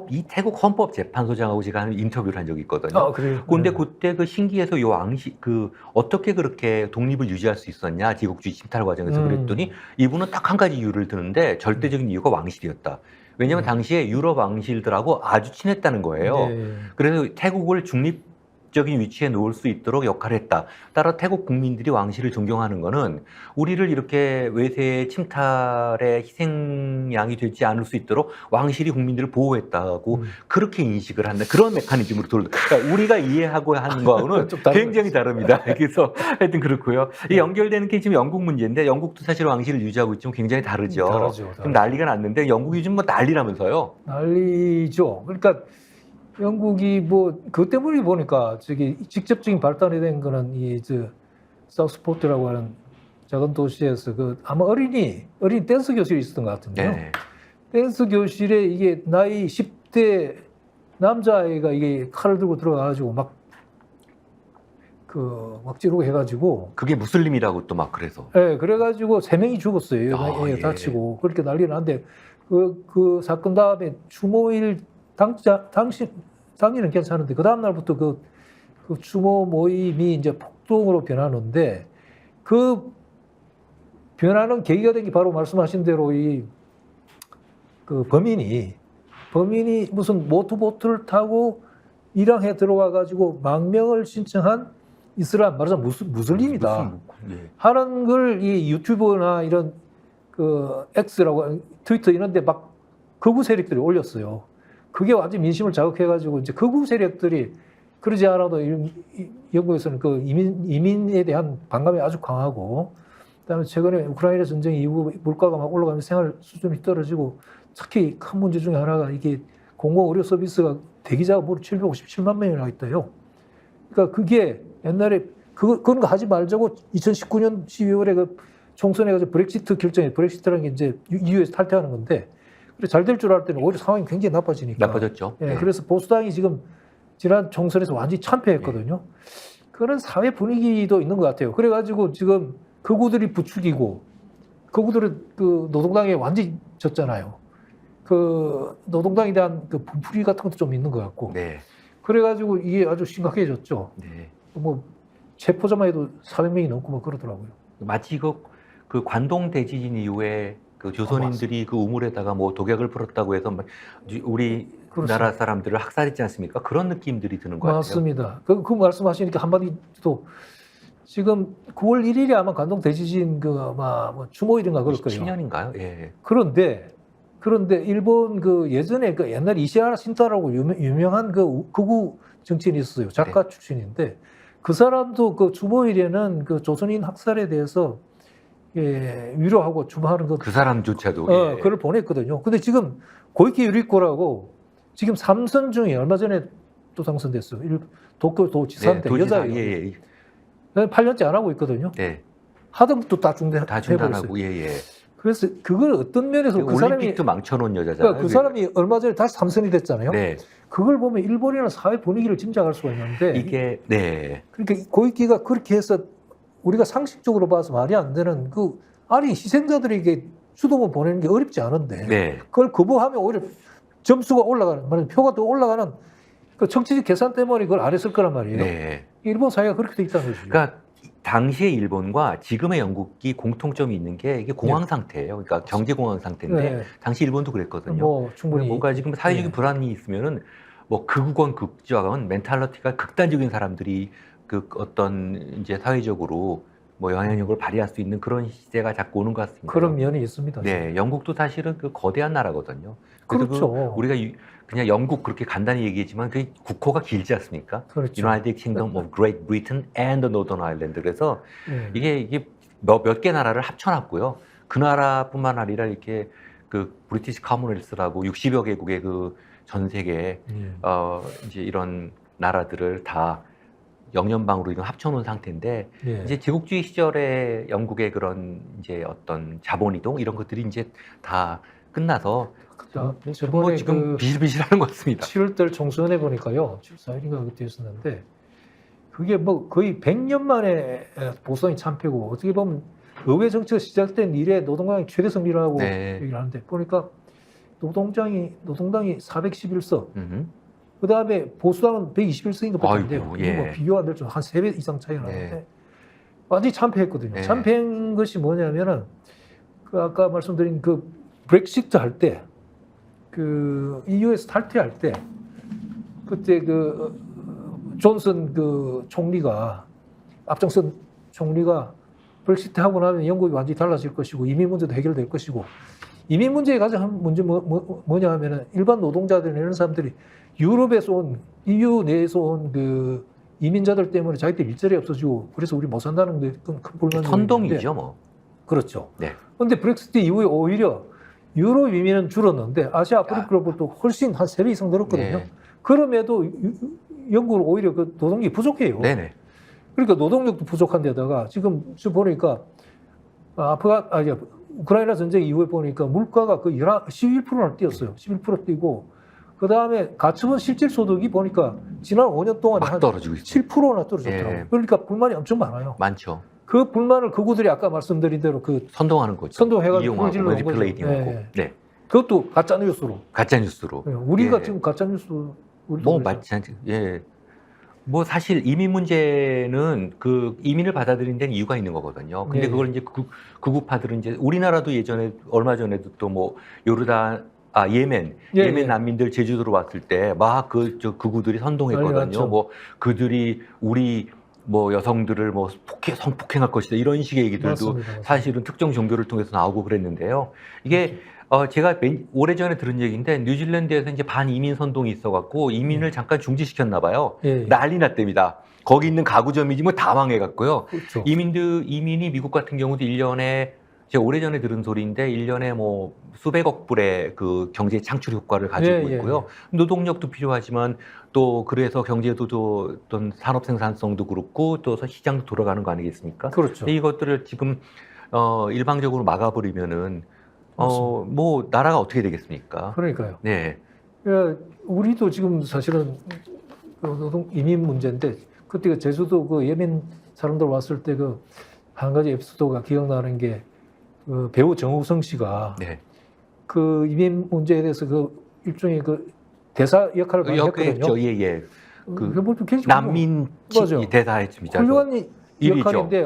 이 태국 헌법재판소장하고 제가 하는 인터뷰를 한 적이 있거든요. 아, 그래요? 근데 네. 그때 그 신기해서 요 어떻게 그렇게 독립을 유지할 수 있었냐 제국주의 침탈 과정에서 그랬더니 이분은 딱 한 가지 이유를 드는데 절대적인 이유가 왕실이었다. 왜냐하면 당시에 유럽 왕실들하고 아주 친했다는 거예요. 네. 그래서 태국을 중립적인 위치에 놓을 수 있도록 역할을 했다. 따라 태국 국민들이 왕실을 존경하는 거는 우리를 이렇게 외세의 침탈의 희생양이 되지 않을 수 있도록 왕실이 국민들을 보호했다고 그렇게 인식을 한다. 그런 메커니즘으로 그러니까 우리가 이해하고 하는 거하고는 좀 다른 굉장히 다릅니다. 그래서 하여튼 그렇고요. 이 연결되는 게 지금 영국 문제인데 영국도 사실 왕실을 유지하고 있지만 굉장히 다르죠. 다르죠. 지금 난리가 났는데 영국이 요즘 뭐 난리라면서요. 난리죠. 그러니까 영국이 뭐 그것 때문에 보니까 저기 직접적인 발달이 된 거는 사우스포트라고 하는 작은 도시에서 아마 어린이 댄스 교실이 있었던 것 같은데요. 네. 댄스 교실에 이게 나이 10대 남자아이가 이게 칼을 들고 들어가가지고 막 찌르고 해가지고. 그게 무슬림이라고 또 막 그래서. 예, 그래가지고 3명이 죽었어요. 아, 예. 다치고. 그렇게 난리 났는데 그 사건 다음에 추모일 당일은 괜찮은데 그 다음 날부터 그 추모 모임이 이제 폭동으로 변하는데 그 변하는 계기가 된 게 바로 말씀하신 대로 그 범인이 무슨 모터보트를 타고 이랑에 들어와 가지고 망명을 신청한 이슬람 말하자면 무슬림이다 네. 하는 걸 이 유튜브나 이런 그 X라고 트위터 이런데 막 극우 세력들이 올렸어요. 그게 완전 민심을 자극해가지고 이제 극우 세력들이 그러지 않아도 영국에서는 그 이민에 대한 반감이 아주 강하고, 그다음에 최근에 우크라이나 전쟁 이후 물가가 막 올라가면서 생활 수준이 떨어지고, 특히 큰 문제 중에 하나가 이게 공공 의료 서비스가 대기자가 무려 757만 명이나 있대요. 그러니까 그게 옛날에 그런 거 하지 말자고 2019년 12월에 그 총선해가지고 브렉시트 결정해. 브렉시트라는 게 이제 EU에서 탈퇴하는 건데, 그래 잘 될 줄 알았더니 오히려 상황이 굉장히 나빠지니까. 나빠졌죠. 예, 네. 그래서 보수당이 지금 지난 총선에서 완전히 참패했거든요. 그런 사회 분위기도 있는 것 같아요. 그래가지고 지금 극우들이 부추기고, 극우들은 그 노동당에 완전히 졌잖아요. 그 노동당에 대한 그 분풀이 같은 것도 좀 있는 것 같고. 네. 그래가지고 이게 아주 심각해졌죠. 네. 뭐 체포자만 해도 400명이 넘고 뭐 그러더라고요. 마치 그 관동 대지진 이후에 그 조선인들이 그 우물에다가 뭐 독약을 풀었다고 해서 막 우리 나라 사람들을 학살했지 않습니까? 그런 느낌들이 드는 것 같아요. 맞습니다. 그 말씀하시니까 한마디 또 지금 9월 1일이 아마 관동 대지진 그 아마 뭐 추모일인가 그럴 거예요. 27년인가요? 예. 그런데 일본 그 예전에 그 옛날 이시하라 신타라고 유명한 그 극우 정치인이 있었어요. 작가 출신인데 그 사람도 그 추모일에는 그 조선인 학살에 대해서 위로하고 추모하는 그 사람조차도 글을 보냈거든요. 근데 지금 고이케 유리코라고 지금 3선 중에 얼마 전에 또 당선됐어요. 도쿄도지사인데 여자예요. 8년째 안 하고 있거든요. 네. 하던 것도 다 중단하고 예. 그래서 그걸 어떤 면에서 그 사람이 올림픽도 망쳐놓은 여자잖아요. 그러니까 그 사람이 얼마 전에 다시 당선이 됐잖아요. 네. 그걸 보면 일본이라는 사회 분위기를 짐작할 수가 있는데 이게 네. 그러니까 고이키가 그렇게 해서 우리가 상식적으로 봐서 말이 안 되는 그 아니 희생자들에게 주동을 보내는 게 어렵지 않은데 네. 그걸 거부하면 오히려 점수가 올라가는 말은 표가 더 올라가는 그 정치적 계산 때문에 그걸 안 했을 거란 말이에요. 네. 일본 사회가 그렇게 돼 있다는 거죠. 그러니까 당시의 일본과 지금의 영국이 공통점이 있는 게 이게 공황 상태예요. 그러니까 경제 공황 상태인데 당시 일본도 그랬거든요. 뭐 충분히 뭔가 지금 사회적인 불안이 있으면은 뭐 극우건 극좌건 멘탈리티가 극단적인 사람들이 그 어떤 이제 사회적으로 뭐 영향력을 발휘할 수 있는 그런 시대가 자꾸 오는 것 같습니다. 그런 면이 있습니다. 네, 영국도 사실은 그 거대한 나라거든요. 그렇죠. 우리가 그냥 영국 그렇게 간단히 얘기했지만 그 국호가 길지 않습니까? 그렇죠. United Kingdom of Great Britain and the Northern Ireland. 그래서 네. 이게 몇 개 나라를 합쳐놨고요. 그 나라뿐만 아니라 이렇게 그 브리티시 커먼웰스라고 60여 개국의 그 전 세계 이제 이런 나라들을 다 영연방으로 이런 합쳐놓은 상태인데 이제 제국주의 시절에 영국의 그런 이제 어떤 자본이동 이런 것들이 이제 다 끝나서 뭐 지금 비실비실하는 것 같습니다. 7월달 총선해 보니까요, 14일인가 그때 했었는데 그게 뭐 거의 100년 만에 보수당이 참패고 어떻게 보면 의회 정치가 시작된 이래 노동당이 최대 승리라고 얘기를 하는데 보니까 노동당이 411석, 그 다음에 보수당은 121석인가 밖에 안 돼요. 뭐 비교가 안 될 줄 한 3배 이상 차이가 나는데 완전히 참패했거든요. 참패한 것이 뭐냐면은 그 아까 말씀드린 그 브렉시트 할 때, 그 EU에서 탈퇴할 때 그때 그 존슨 그 총리가 앞장선 총리가 브렉시트 하고 나면 영국이 완전히 달라질 것이고 이민 문제도 해결될 것이고 이민 문제의 가장 문제 뭐냐 하면은 일반 노동자들이나 이런 사람들이 유럽에서 온 EU 내에서 온 그 이민자들 때문에 자기들 일자리 없어지고 그래서 우리 못 산다는 게 큰 불만이 선동이죠, 뭐. 그렇죠. 네. 그런데 브렉시트 이후에 오히려 유럽 이민은 줄었는데 아시아 아프리카로부터 훨씬 한 3배 이상 늘었거든요. 그럼에도 영국은 오히려 그 노동력이 부족해요. 네네. 그러니까 노동력도 부족한 데다가 지금 보니까 우크라이나 전쟁 이후에 보니까 물가가 그 11%나 뛰었어요. 11% 뛰고 그 다음에 가처분 실질 소득이 보니까 지난 5년 동안에 한 떨어지고 있어요. 7%나 떨어졌더라고요. 그러니까 불만이 엄청 많아요. 많죠. 그 불만을 극우들이 아까 말씀드린 대로 그 선동하는 거죠. 선동해가지고 이용하고 매니플레이팅하고. 네. 그것도 가짜 뉴스로. 가짜 뉴스로. 우리가 지금 가짜 뉴스. 뭐 맞지 않지. 뭐 사실 이민 문제는 그 이민을 받아들인 데는 이유가 있는 거거든요. 근데 그걸 이제 극우파들은 이제 우리나라도 예전에 얼마 전에도 또 뭐 예멘 난민들 제주도로 왔을 때 막 극우들이 선동했거든요. 뭐 그들이 우리 뭐 여성들을 뭐 성폭행할 것이다 이런 식의 얘기들도 맞습니다. 사실은 특정 종교를 통해서 나오고 그랬는데요. 이게 제가 오래전에 들은 얘기인데 뉴질랜드에서 이제 반이민 선동이 있어갖고 이민을 잠깐 중지시켰나 봐요. 난리 났답니다. 거기 있는 가구점이지 뭐 다 망해갖고요. 그렇죠. 이민이 미국 같은 경우도 1년에 제가 오래전에 들은 소리인데 1년에 뭐 수백억 불의 그 경제 창출 효과를 가지고 있고요. 노동력도 필요하지만 또 그래서 경제도 어떤 산업 생산성도 그렇고 또 시장도 돌아가는 거 아니겠습니까? 그렇죠. 이것들을 지금 일방적으로 막아버리면은 뭐 나라가 어떻게 되겠습니까? 그러니까요. 네, 그러니까 우리도 지금 사실은 그 노동 이민 문제인데 그때 그 제주도 그 예멘 사람들 왔을 때 그 한 가지 에피소드가 기억나는 게 그 배우 정우성 씨가 네. 그 이민 문제에 대해서 그 일종의 그 대사 역할을 많이 했거든요. 했죠. 예, 예. 뭐 굉장히 난민 맞아요. 대사했습니다. 훌륭한 일이죠. 역할인데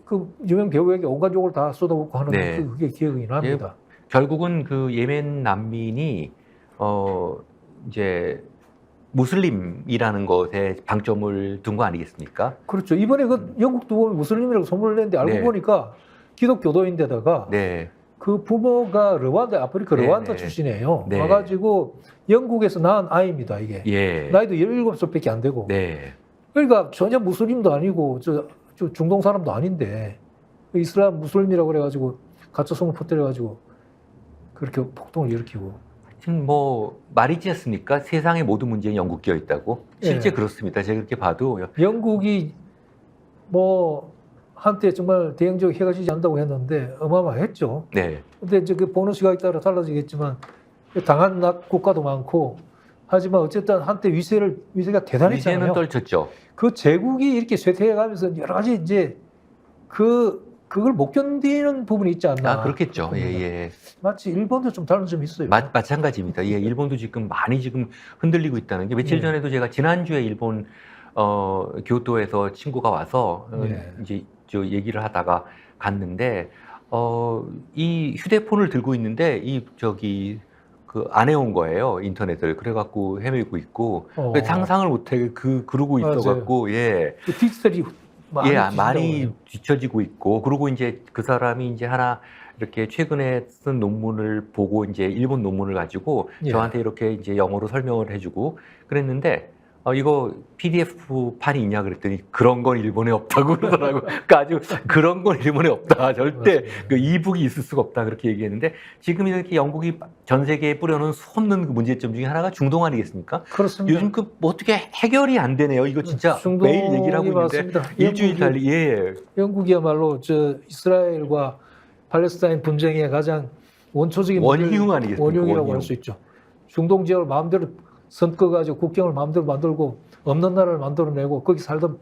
그 유명 배우에게 온갖 욕을 다 쏟아붓고 하는 네. 그게 기억이 납니다. 결국은 그 예멘 난민이 이제 무슬림이라는 것에 방점을 둔 거 아니겠습니까? 그렇죠. 이번에 그 영국도 보면 무슬림이라고 소문을 냈는데 알고 네. 보니까 기독교도인데다가 네, 그 부모가 아프리카 네, 르완다 네. 출신이에요. 네. 와가지고 영국에서 낳은 아이입니다, 이게. 예, 나이도 17살밖에 안 되고. 네, 그러니까 전혀 무슬림도 아니고 저 중동 사람도 아닌데 이슬람 무슬림이라고 그래가지고 가짜 소문 퍼뜨려가지고 그렇게 폭동을 일으키고. 지금 뭐 말이지 않습니까? 세상의 모든 문제는 영국 껴 있다고. 실제 예. 그렇습니다. 제가 그렇게 봐도 영국이 뭐 한때 정말 대영적 해가 지지 않는다고 했는데 어마어마했죠. 네, 근데 이제 그 보는 시각에 따라 달라지겠지만 당한 국가도 많고 하지만 어쨌든 한때 위세가 대단했잖아요. 이제는 떨쳤죠. 그 제국이 이렇게 쇠퇴해가면서 여러 가지 이제 그걸 못 견디는 부분이 있지 않나. 그렇겠죠. 예, 예. 마치 일본도 좀 다른 점이 있어요. 마찬가지입니다. 예, 일본도 지금 많이 지금 흔들리고 있다는 게 며칠 네. 전에도 제가 지난주에 일본 교토에서 친구가 와서 네. 이제 저 얘기를 하다가 갔는데 이 휴대폰을 들고 있는데 그 안 해온 거예요, 인터넷을. 그래갖고 헤매고 있고 상상을 못하게 그러고 맞아요. 있어갖고 예. 그 디지털이 많이 뒤처지고 있고, 그리고 이제 그 사람이 이제 하나 이렇게 최근에 쓴 논문을 보고 이제 일본 논문을 가지고 예. 저한테 이렇게 이제 영어로 설명을 해주고 그랬는데 이거 PDF 판이 있냐 그랬더니 그런 건 일본에 없다고 그러더라고요. 그러니까 아주 그런 건 일본에 없다. 절대 맞습니다. 그 이북이 있을 수가 없다. 그렇게 얘기했는데 지금 이렇게 영국이 전 세계에 뿌려놓은 수없는 그 문제점 중에 하나가 중동 아니겠습니까? 그렇습니다. 요즘 뭐 어떻게 해결이 안 되네요. 이거 진짜 중동이 매일 얘기를 하고 있는데 맞습니다. 일주일 달리 예. 영국이야말로 저 이스라엘과 팔레스타인 분쟁의 가장 원초적인 원흉 아니겠습니까? 원흉이라고 원흉. 할 수 있죠. 중동 지역을 마음대로 선거가지고 국경을 마음대로 만들고 없는 나라를 만들어내고 거기 살던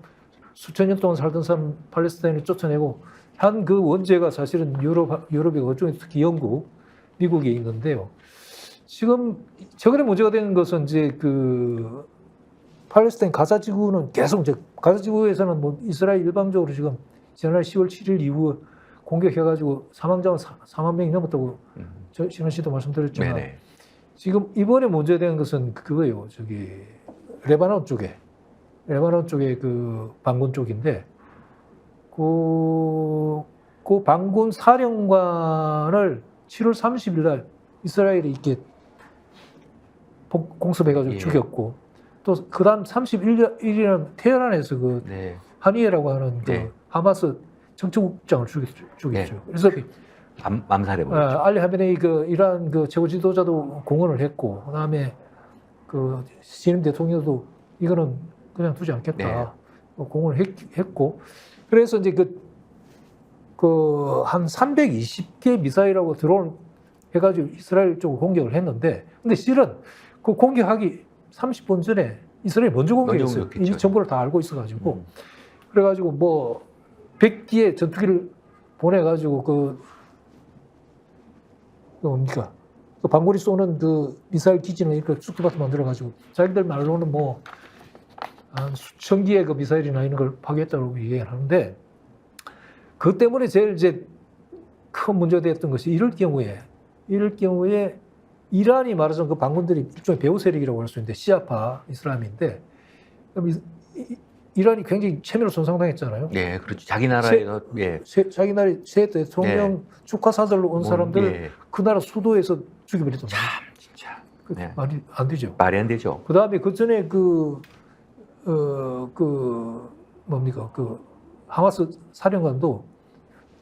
수천 년 동안 살던 사람 팔레스타인을 쫓아내고 한 그 원죄가 사실은 유럽의 그중에 특히 영국, 미국에 있는데요. 지금 최근에 문제가 되는 것은 이제 그 팔레스타인 가자 지구는 계속 이제 가자 지구에서는 뭐 이스라엘 일방적으로 지금 지난해 10월 7일 이후 공격해가지고 사망자가 4만 명이 넘었다고 신원 씨도 말씀드렸지만 네네. 지금 이번에 문제되는 것은 그거예요. 레바논 쪽에 그 반군 쪽인데 그 반군 사령관을 7월 30일 날 이스라엘이 이렇게 공습해가지고 예. 죽였고 또 그다음 31일에는 테헤란에서 그 네. 하니에라고 하는 그 네. 하마스 정치국장을 죽였죠. 네. 그래서 암살해버렸죠. 알리 하메네이 그 이란 그 최고 지도자도 공언을 했고 그다음에 그 신임 대통령도 이거는 그냥 두지 않겠다 네. 공언을 했고 그래서 이제 한 320개 미사일하고 드론 해가지고 이스라엘 쪽으로 공격을 했는데 근데 실은 그 공격하기 30분 전에 이스라엘이 먼저 공격했어요. 공격했죠. 이 정보를 다 알고 있어가지고 그래가지고 뭐 100기의 전투기를 보내가지고 그 뭡니까? 그 방울이 쏘는 그 미사일 기지는 이렇게 쑥두밭 만들어가지고 자기들 말로는 뭐 한 수천 기의 그 미사일이나 이런 걸 파괴했다고 얘기를 하는데 그 때문에 제일 이제 큰 문제가 됐던 것이 이럴 경우에 이란이 말하자면 그 반군들이 일종의 배후 세력이라고 할 수 있는데 시아파 이슬람인데 그럼 이란이 굉장히 체면을 손상당했잖아요. 네, 그렇죠. 자기 나라에서 예. 자기 나라 새 대통령 축하사절로 온 사람들 예. 그 나라 수도에서 죽여버렸잖아요. 참 진짜 네. 말이 안 되죠. 말이 안 되죠. 그 다음에 그 전에 뭡니까 하마스 사령관도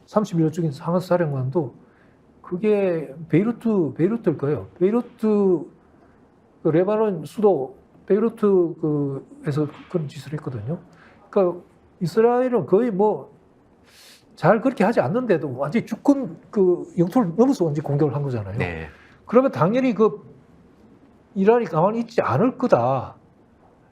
31년 죽인 하마스 사령관도 그게 베이루트일 거예요. 베이루트 그 레바논 수도 베이루트에서 그런 짓을 했거든요. 그러니까 이스라엘은 거의 뭐 잘 그렇게 하지 않는데도 완전히 주권 그 영토를 넘어서 완전히 공격을 한 거잖아요. 네. 그러면 당연히 그 이란이 가만히 있지 않을 거다.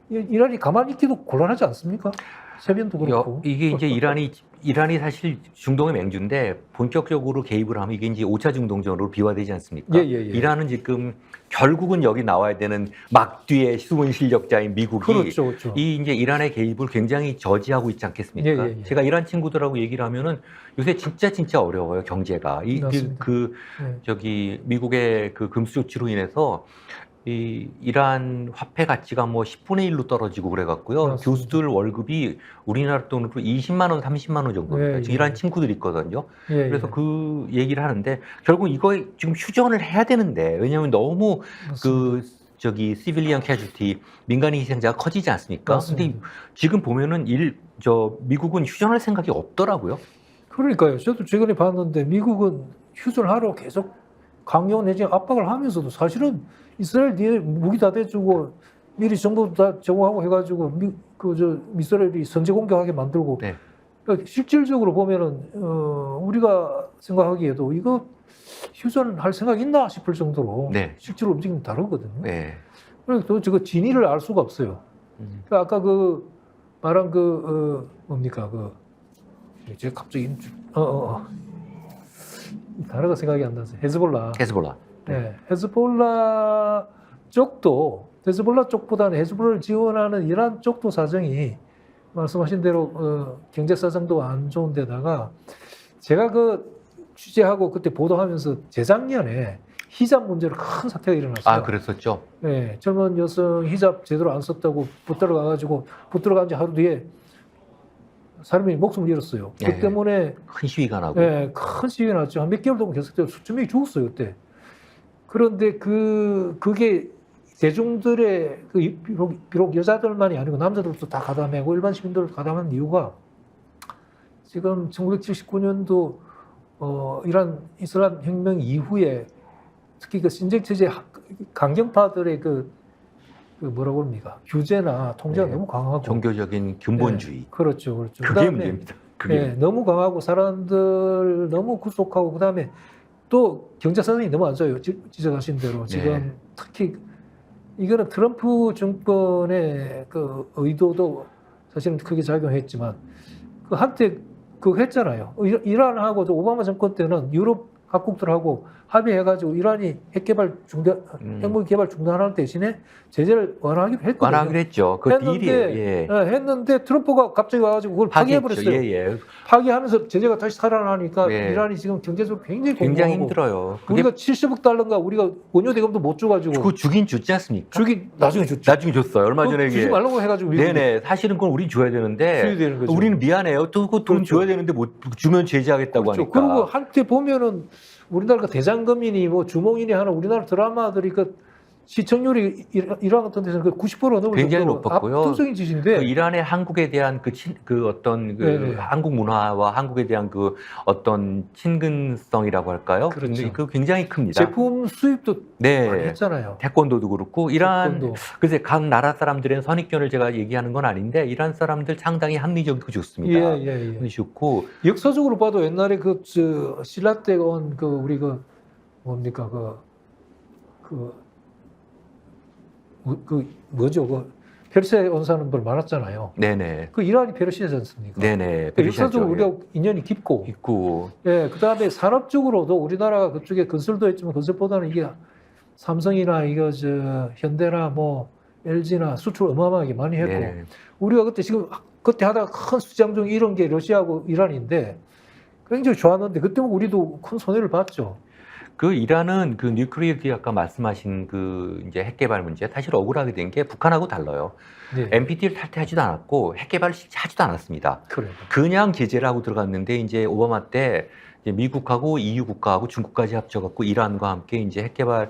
이란이 가만히 있기도 곤란하지 않습니까? 세면도 그렇고. 이게 이제 이란이 사실 중동의 맹주인데 본격적으로 개입을 하면 이게 이제 5차 중동전으로 비화되지 않습니까? 예. 이란은 지금 결국은 여기 나와야 되는 막 뒤에 숨은 실력자인 미국이 그렇죠. 이 이제 이란의 개입을 굉장히 저지하고 있지 않겠습니까? 예. 제가 이란 친구들하고 얘기를 하면은 요새 진짜 어려워요, 경제가. 맞습니다. 저기 미국의 그 금수 조치로 인해서 이 이란 화폐 가치가 뭐 10분의 1로 떨어지고 그래갖고요. 맞습니다. 교수들 월급이 우리나라 돈으로 20만 원, 30만 원 정도입니다. 지금 이란 친구들이 있거든요. 그래서 그 얘기를 하는데 결국 이거 지금 휴전을 해야 되는데 왜냐하면 너무 그 저기 시빌리언 캐주티 민간인 희생자가 커지지 않습니까? 근데 지금 보면은 미국은 휴전할 생각이 없더라고요. 그러니까요. 저도 최근에 봤는데 미국은 휴전하러 계속 강요 내지 압박을 하면서도 사실은 이스라엘 뒤에 무기 다 대주고 미리 정보 다 제공하고 해가지고 이스라엘이 선제 공격하게 만들고 네. 그러니까 실질적으로 보면은 우리가 생각하기에도 이거 휴전할 생각 있나 싶을 정도로 네. 실제로 움직이면 다르거든요. 네. 그래서 또 저 진위를 알 수가 없어요. 그러니까 아까 그 말한 뭡니까 제가 갑자기 단어가 생각이 안 나서 헤즈볼라. 네, 헤즈볼라 쪽보다는 헤즈볼라를 지원하는 이란 쪽도 사정이 말씀하신 대로 경제 사정도 안 좋은 데다가 제가 그 취재하고 그때 보도하면서 재작년에 히잡 문제로 큰 사태가 일어났어요. 아, 그랬었죠. 네, 젊은 여성 히잡 제대로 안 썼다고 붙들어 간 지 하루 뒤에 사람이 목숨을 잃었어요. 네. 그 때문에 큰 시위가 나고. 네, 큰 시위가 났죠. 한 몇 개월 동안 계속돼서 수천 명이 죽었어요 그때. 그런데 그게 대중들의 비록 여자들만이 아니고 남자들도 다 가담하고 일반 시민들도 가담한 이유가 지금 1979년도 이란 이슬람 혁명 이후에 특히 그 신정 체제 강경파들의 뭐라고 합니까? 규제나 통제가 너무 강하고 종교적인 근본주의. 네, 그렇죠. 그게 문제입니다. 네, 너무 강하고 사람들 너무 구속하고 그다음에 또 경제 사정이 너무 안 좋아요. 지적하신 대로 지금 특히 이거는 트럼프 정권의 그 의도도 사실은 크게 작용했지만 그 한때 했잖아요. 이란하고 오바마 정권 때는 유럽 각국들하고 합의해가지고 이란이 핵무기 개발 중단하는 대신에 제재를 완화하기로 했거든요. 완화하기로 했죠. 그 딜이 했는데 트럼프가 갑자기 와가지고 그걸 파기해버렸어요. 파기하면서 제재가 다시 살아나니까 이란이 지금 경제적으로 굉장히 힘들어요. 우리가 70억 달러인가 우리가 원유 대금도 못 줘가지고 그거 주긴 줬지 않습니까? 나중에 줬죠. 나중에 줬어요. 얼마 전에 주지 말라고 해가지고 네네. 사실은 그건 우리 줘야 되는데 우리는 미안해요. 또 그 돈 줘야 되는데 못 주면 제재하겠다고 하니까. 그리고 한때 보면은 우리나라가 대장금이니 뭐 주몽이니 하는 우리나라 드라마들이 시청률이 이란 같은 데서는 90%가 넘을 굉장히 정도로 높았고요. 압도적인 짓인데 이란의 한국에 대한 한국 문화와 한국에 대한 어떤 친근성이라고 할까요? 그렇죠. 그 굉장히 큽니다. 제품 수입도 많이 했잖아요. 태권도도 그렇고 그래서 각 나라 사람들의 선입견을 제가 얘기하는 건 아닌데 이란 사람들 상당히 합리적이고 좋습니다. 좋고 역사적으로 봐도 옛날에 신라 때 온 우리 뭡니까 뭐죠? 페르시아에 온 사람들 많았잖아요. 네네. 이란이 페르시아지 않습니까? 네네. 역사적으로 우리가 인연이 깊고. 그 다음에 산업적으로도 우리나라가 그쪽에 건설도 했지만 건설보다는 이게 삼성이나 현대나 LG나 수출 어마어마하게 많이 했고. 우리가 그때 하다가 큰 수장 중 이런 게 러시아하고 이란인데 굉장히 좋았는데 그때 우리도 큰 손해를 봤죠. 이란은 뉴클리어 아까 말씀하신 이제 핵 개발 문제 사실 억울하게 된 게 북한하고 달라요. NPT를 탈퇴하지도 않았고 핵 개발을 실제 하지도 않았습니다. 그냥 제재를 하고 들어갔는데 이제 오바마 때 이제 미국하고 EU 국가하고 중국까지 합쳐갖고 이란과 함께 이제 핵 개발을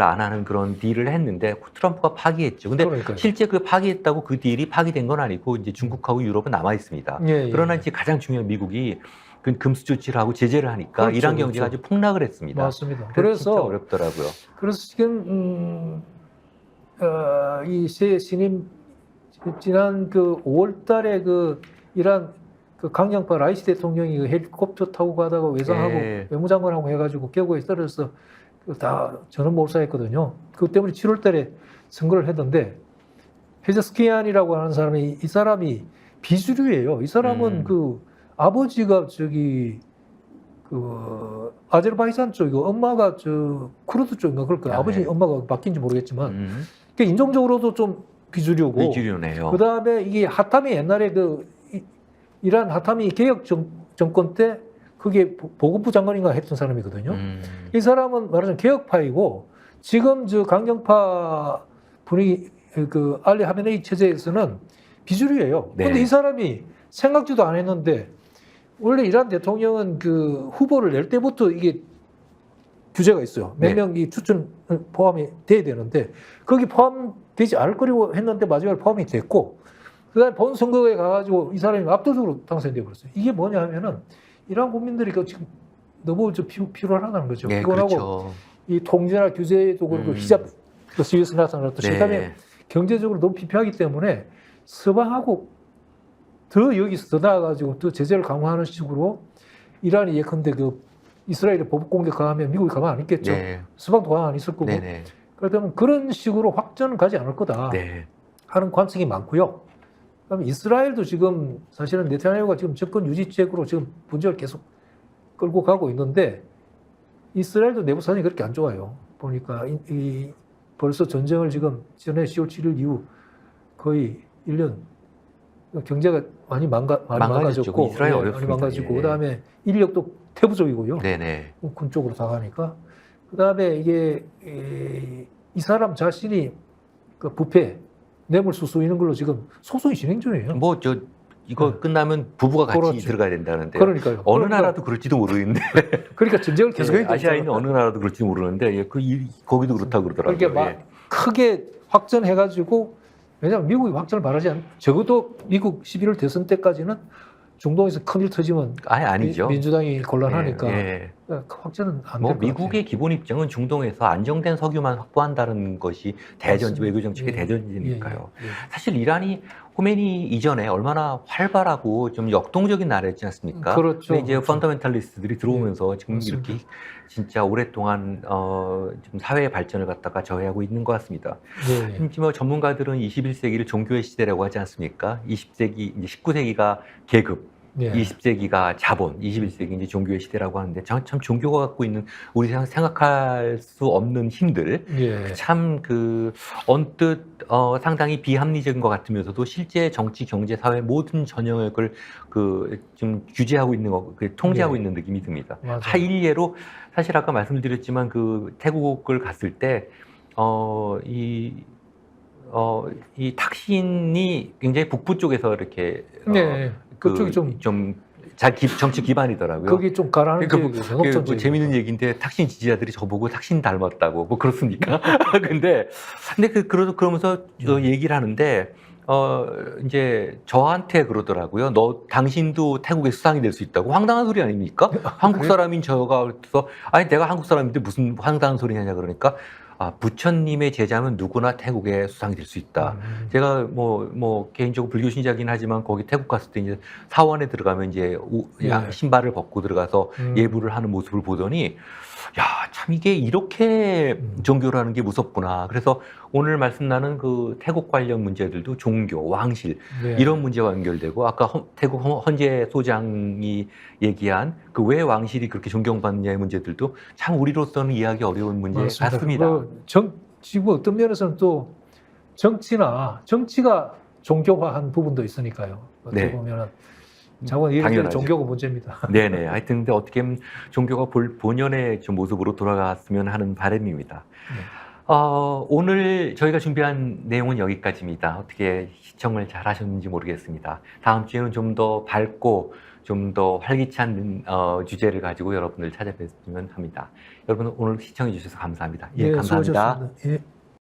안 하는 그런 딜을 했는데 트럼프가 파기했죠. 근데 실제 파기했다고 그 딜이 파기된 건 아니고 이제 중국하고 유럽은 남아 있습니다. 그러나 이제 가장 중요한 미국이 금수 조치를 하고 제재를 하니까 이란 경제가 아주 폭락을 했습니다. 맞습니다. 그래서 진짜 어렵더라고요. 그래서 지금 이 새 신임 지난 5월달에 이란 그 강경파 라이시 대통령이 그 헬리콥터 타고 가다가 외상하고 예. 외무장관하고 해가지고 계곡에 떨어져서 다 전원 몰사했거든요. 그것 때문에 7월달에 선거를 했는데 헤제스키안이라고 하는 사람이 이 사람이 비주류예요. 이 사람은 그 아버지가 저기 그 아제르바이잔 쪽이고 엄마가 저 쿠르드 쪽인가 그럴 거예요. 아버지 네. 엄마가 바뀐지 모르겠지만 그 인종적으로도 좀 비주류고. 비주류네요. 그 다음에 이게 하탐이 옛날에 그 이란 하탐이 개혁 정권 때 그게 보건부 장관인가 했던 사람이거든요. 이 사람은 말하자면 개혁파이고 지금 저 강경파 분위기 그 알리 하메네이 체제에서는 비주류예요. 네. 근데 이 사람이 생각지도 안 했는데 원래 이란 대통령은 그 후보를 낼 때부터 이게 규제가 있어요. 몇 네. 명이 추천 포함이 돼야 되는데 거기 포함되지 않을 거라고 했는데 마지막에 포함이 됐고 그다음에 본 선거에 가가지고 이 사람이 압도적으로 당선돼 버렸어요. 이게 뭐냐 하면은 이란 국민들이 지금 너무 피로하다는 거죠. 네, 피곤하고 그렇죠. 이 통제나 규제도 그렇고 히잡 그 스위스 나타나도 그다음에 경제적으로 너무 피폐하기 때문에 서방하고 더 여기서 더 나아가지고 더 제재를 강화하는 식으로 이란이 예컨대 그 이스라엘에 보복 공격하면 미국이 가만 안 있겠죠. 네. 서방도 가만 안 있을 거고. 네네. 그렇다면 그런 식으로 확전은 가지 않을 거다 네. 하는 관측이 많고요. 그다음에 이스라엘도 지금 사실은 네타냐후가 지금 정권 유지책으로 지금 분쟁을 계속 끌고 가고 있는데 이스라엘도 내부 사정이 그렇게 안 좋아요. 보니까 벌써 전쟁을 지금 지난해 10월 7일 이후 거의 1년 경제가 많이 망가졌고 이스라엘 많이 어렵습니다. 망가지고 예. 그다음에 인력도 태부적이고요. 네네. 군 쪽으로 다 가니까 그다음에 이게 이 사람 자신이 그 부패 뇌물수수 이런 걸로 지금 소송이 진행 중이에요. 뭐 이거 네. 끝나면 부부가 같이 그렇죠. 들어가야 된다는데 그러니까요. 어느 그러니까, 나라도 그럴지도 모르는데 그러니까 전쟁을 계속해야 되죠. 아시아에 있는 어느 나라도 그럴지 모르는데 거기도 그렇다고 그러더라고요. 그렇게 막 예. 크게 확전해가지고 왜냐하면 미국이 확전을 바라지 않. 적어도 미국 11월 대선 때까지는 중동에서 큰일 터지면 아니죠. 민주당이 곤란하니까 예. 확전은 안 될 뭐 것 같아요. 미국의 기본 입장은 중동에서 안정된 석유만 확보한다는 것이 외교 정책의 대전이니까요. 예. 사실 이란이 호메니 이전에 얼마나 활발하고 좀 역동적인 나라였지 않습니까? 그렇죠. 근데 이제 그렇죠. 펀더멘탈리스트들이 들어오면서 지금 맞습니다. 이렇게 진짜 오랫동안 좀 사회의 발전을 갖다가 저해하고 있는 것 같습니다. 예. 뭐 전문가들은 21세기를 종교의 시대라고 하지 않습니까? 20세기, 이제 19세기가 계급, 예. 20세기가 자본, 21세기 이제 종교의 시대라고 하는데 참 종교가 갖고 있는 우리 생각할 수 없는 힘들, 예. 참 언뜻 상당히 비합리적인 것 같으면서도 실제 정치, 경제, 사회 모든 전역을 좀 규제하고 있는 통제하고 예. 있는 느낌이 듭니다. 맞아요. 일례로 사실 아까 말씀드렸지만 태국을 갔을 때 이 탁신이 굉장히 북부 쪽에서 이렇게 네, 그쪽이 좀 정치 기반이더라고요. 거기 좀 가라앉은 뭐 재밌는 얘기인데 탁신 지지자들이 저보고 탁신 닮았다고 뭐 그렇습니까? 근데 그러면서 얘기를 하는데 이제 저한테 그러더라고요. 당신도 태국의 수상이 될 수 있다고. 황당한 소리 아닙니까? 한국 사람인 저가 그래서 아니 내가 한국 사람인데 무슨 황당한 소리냐냐 그러니까 부처님의 제자면 누구나 태국의 수상이 될 수 있다. 제가 뭐 개인적으로 불교 신자긴 하지만 거기 태국 갔을 때 이제 사원에 들어가면 이제 신발을 벗고 들어가서 예불을 하는 모습을 보더니 야, 참 이게 이렇게 종교라는 게 무섭구나. 그래서 오늘 말씀 나눈 태국 관련 문제들도 종교, 왕실 이런 문제와 연결되고 아까 태국 헌재 소장이 얘기한 왜 왕실이 그렇게 존경받느냐의 문제들도 참 우리로서는 이해하기 어려운 문제 같습니다. 지금 어떤 면에서는 또 정치가 종교화한 부분도 있으니까요. 어떻게 보면은 자원 이해될 종교가 문제입니다. 네네. 하여튼 근데 어떻게 보면 종교가 본연의 좀 모습으로 돌아갔으면 하는 바람입니다. 오늘 저희가 준비한 내용은 여기까지입니다. 어떻게 시청을 잘 하셨는지 모르겠습니다. 다음 주에는 좀 더 밝고 좀 더 활기찬 주제를 가지고 여러분을 찾아뵙으면 합니다. 여러분 오늘 시청해 주셔서 감사합니다. 예, 감사합니다. 수고하셨습니다. 예.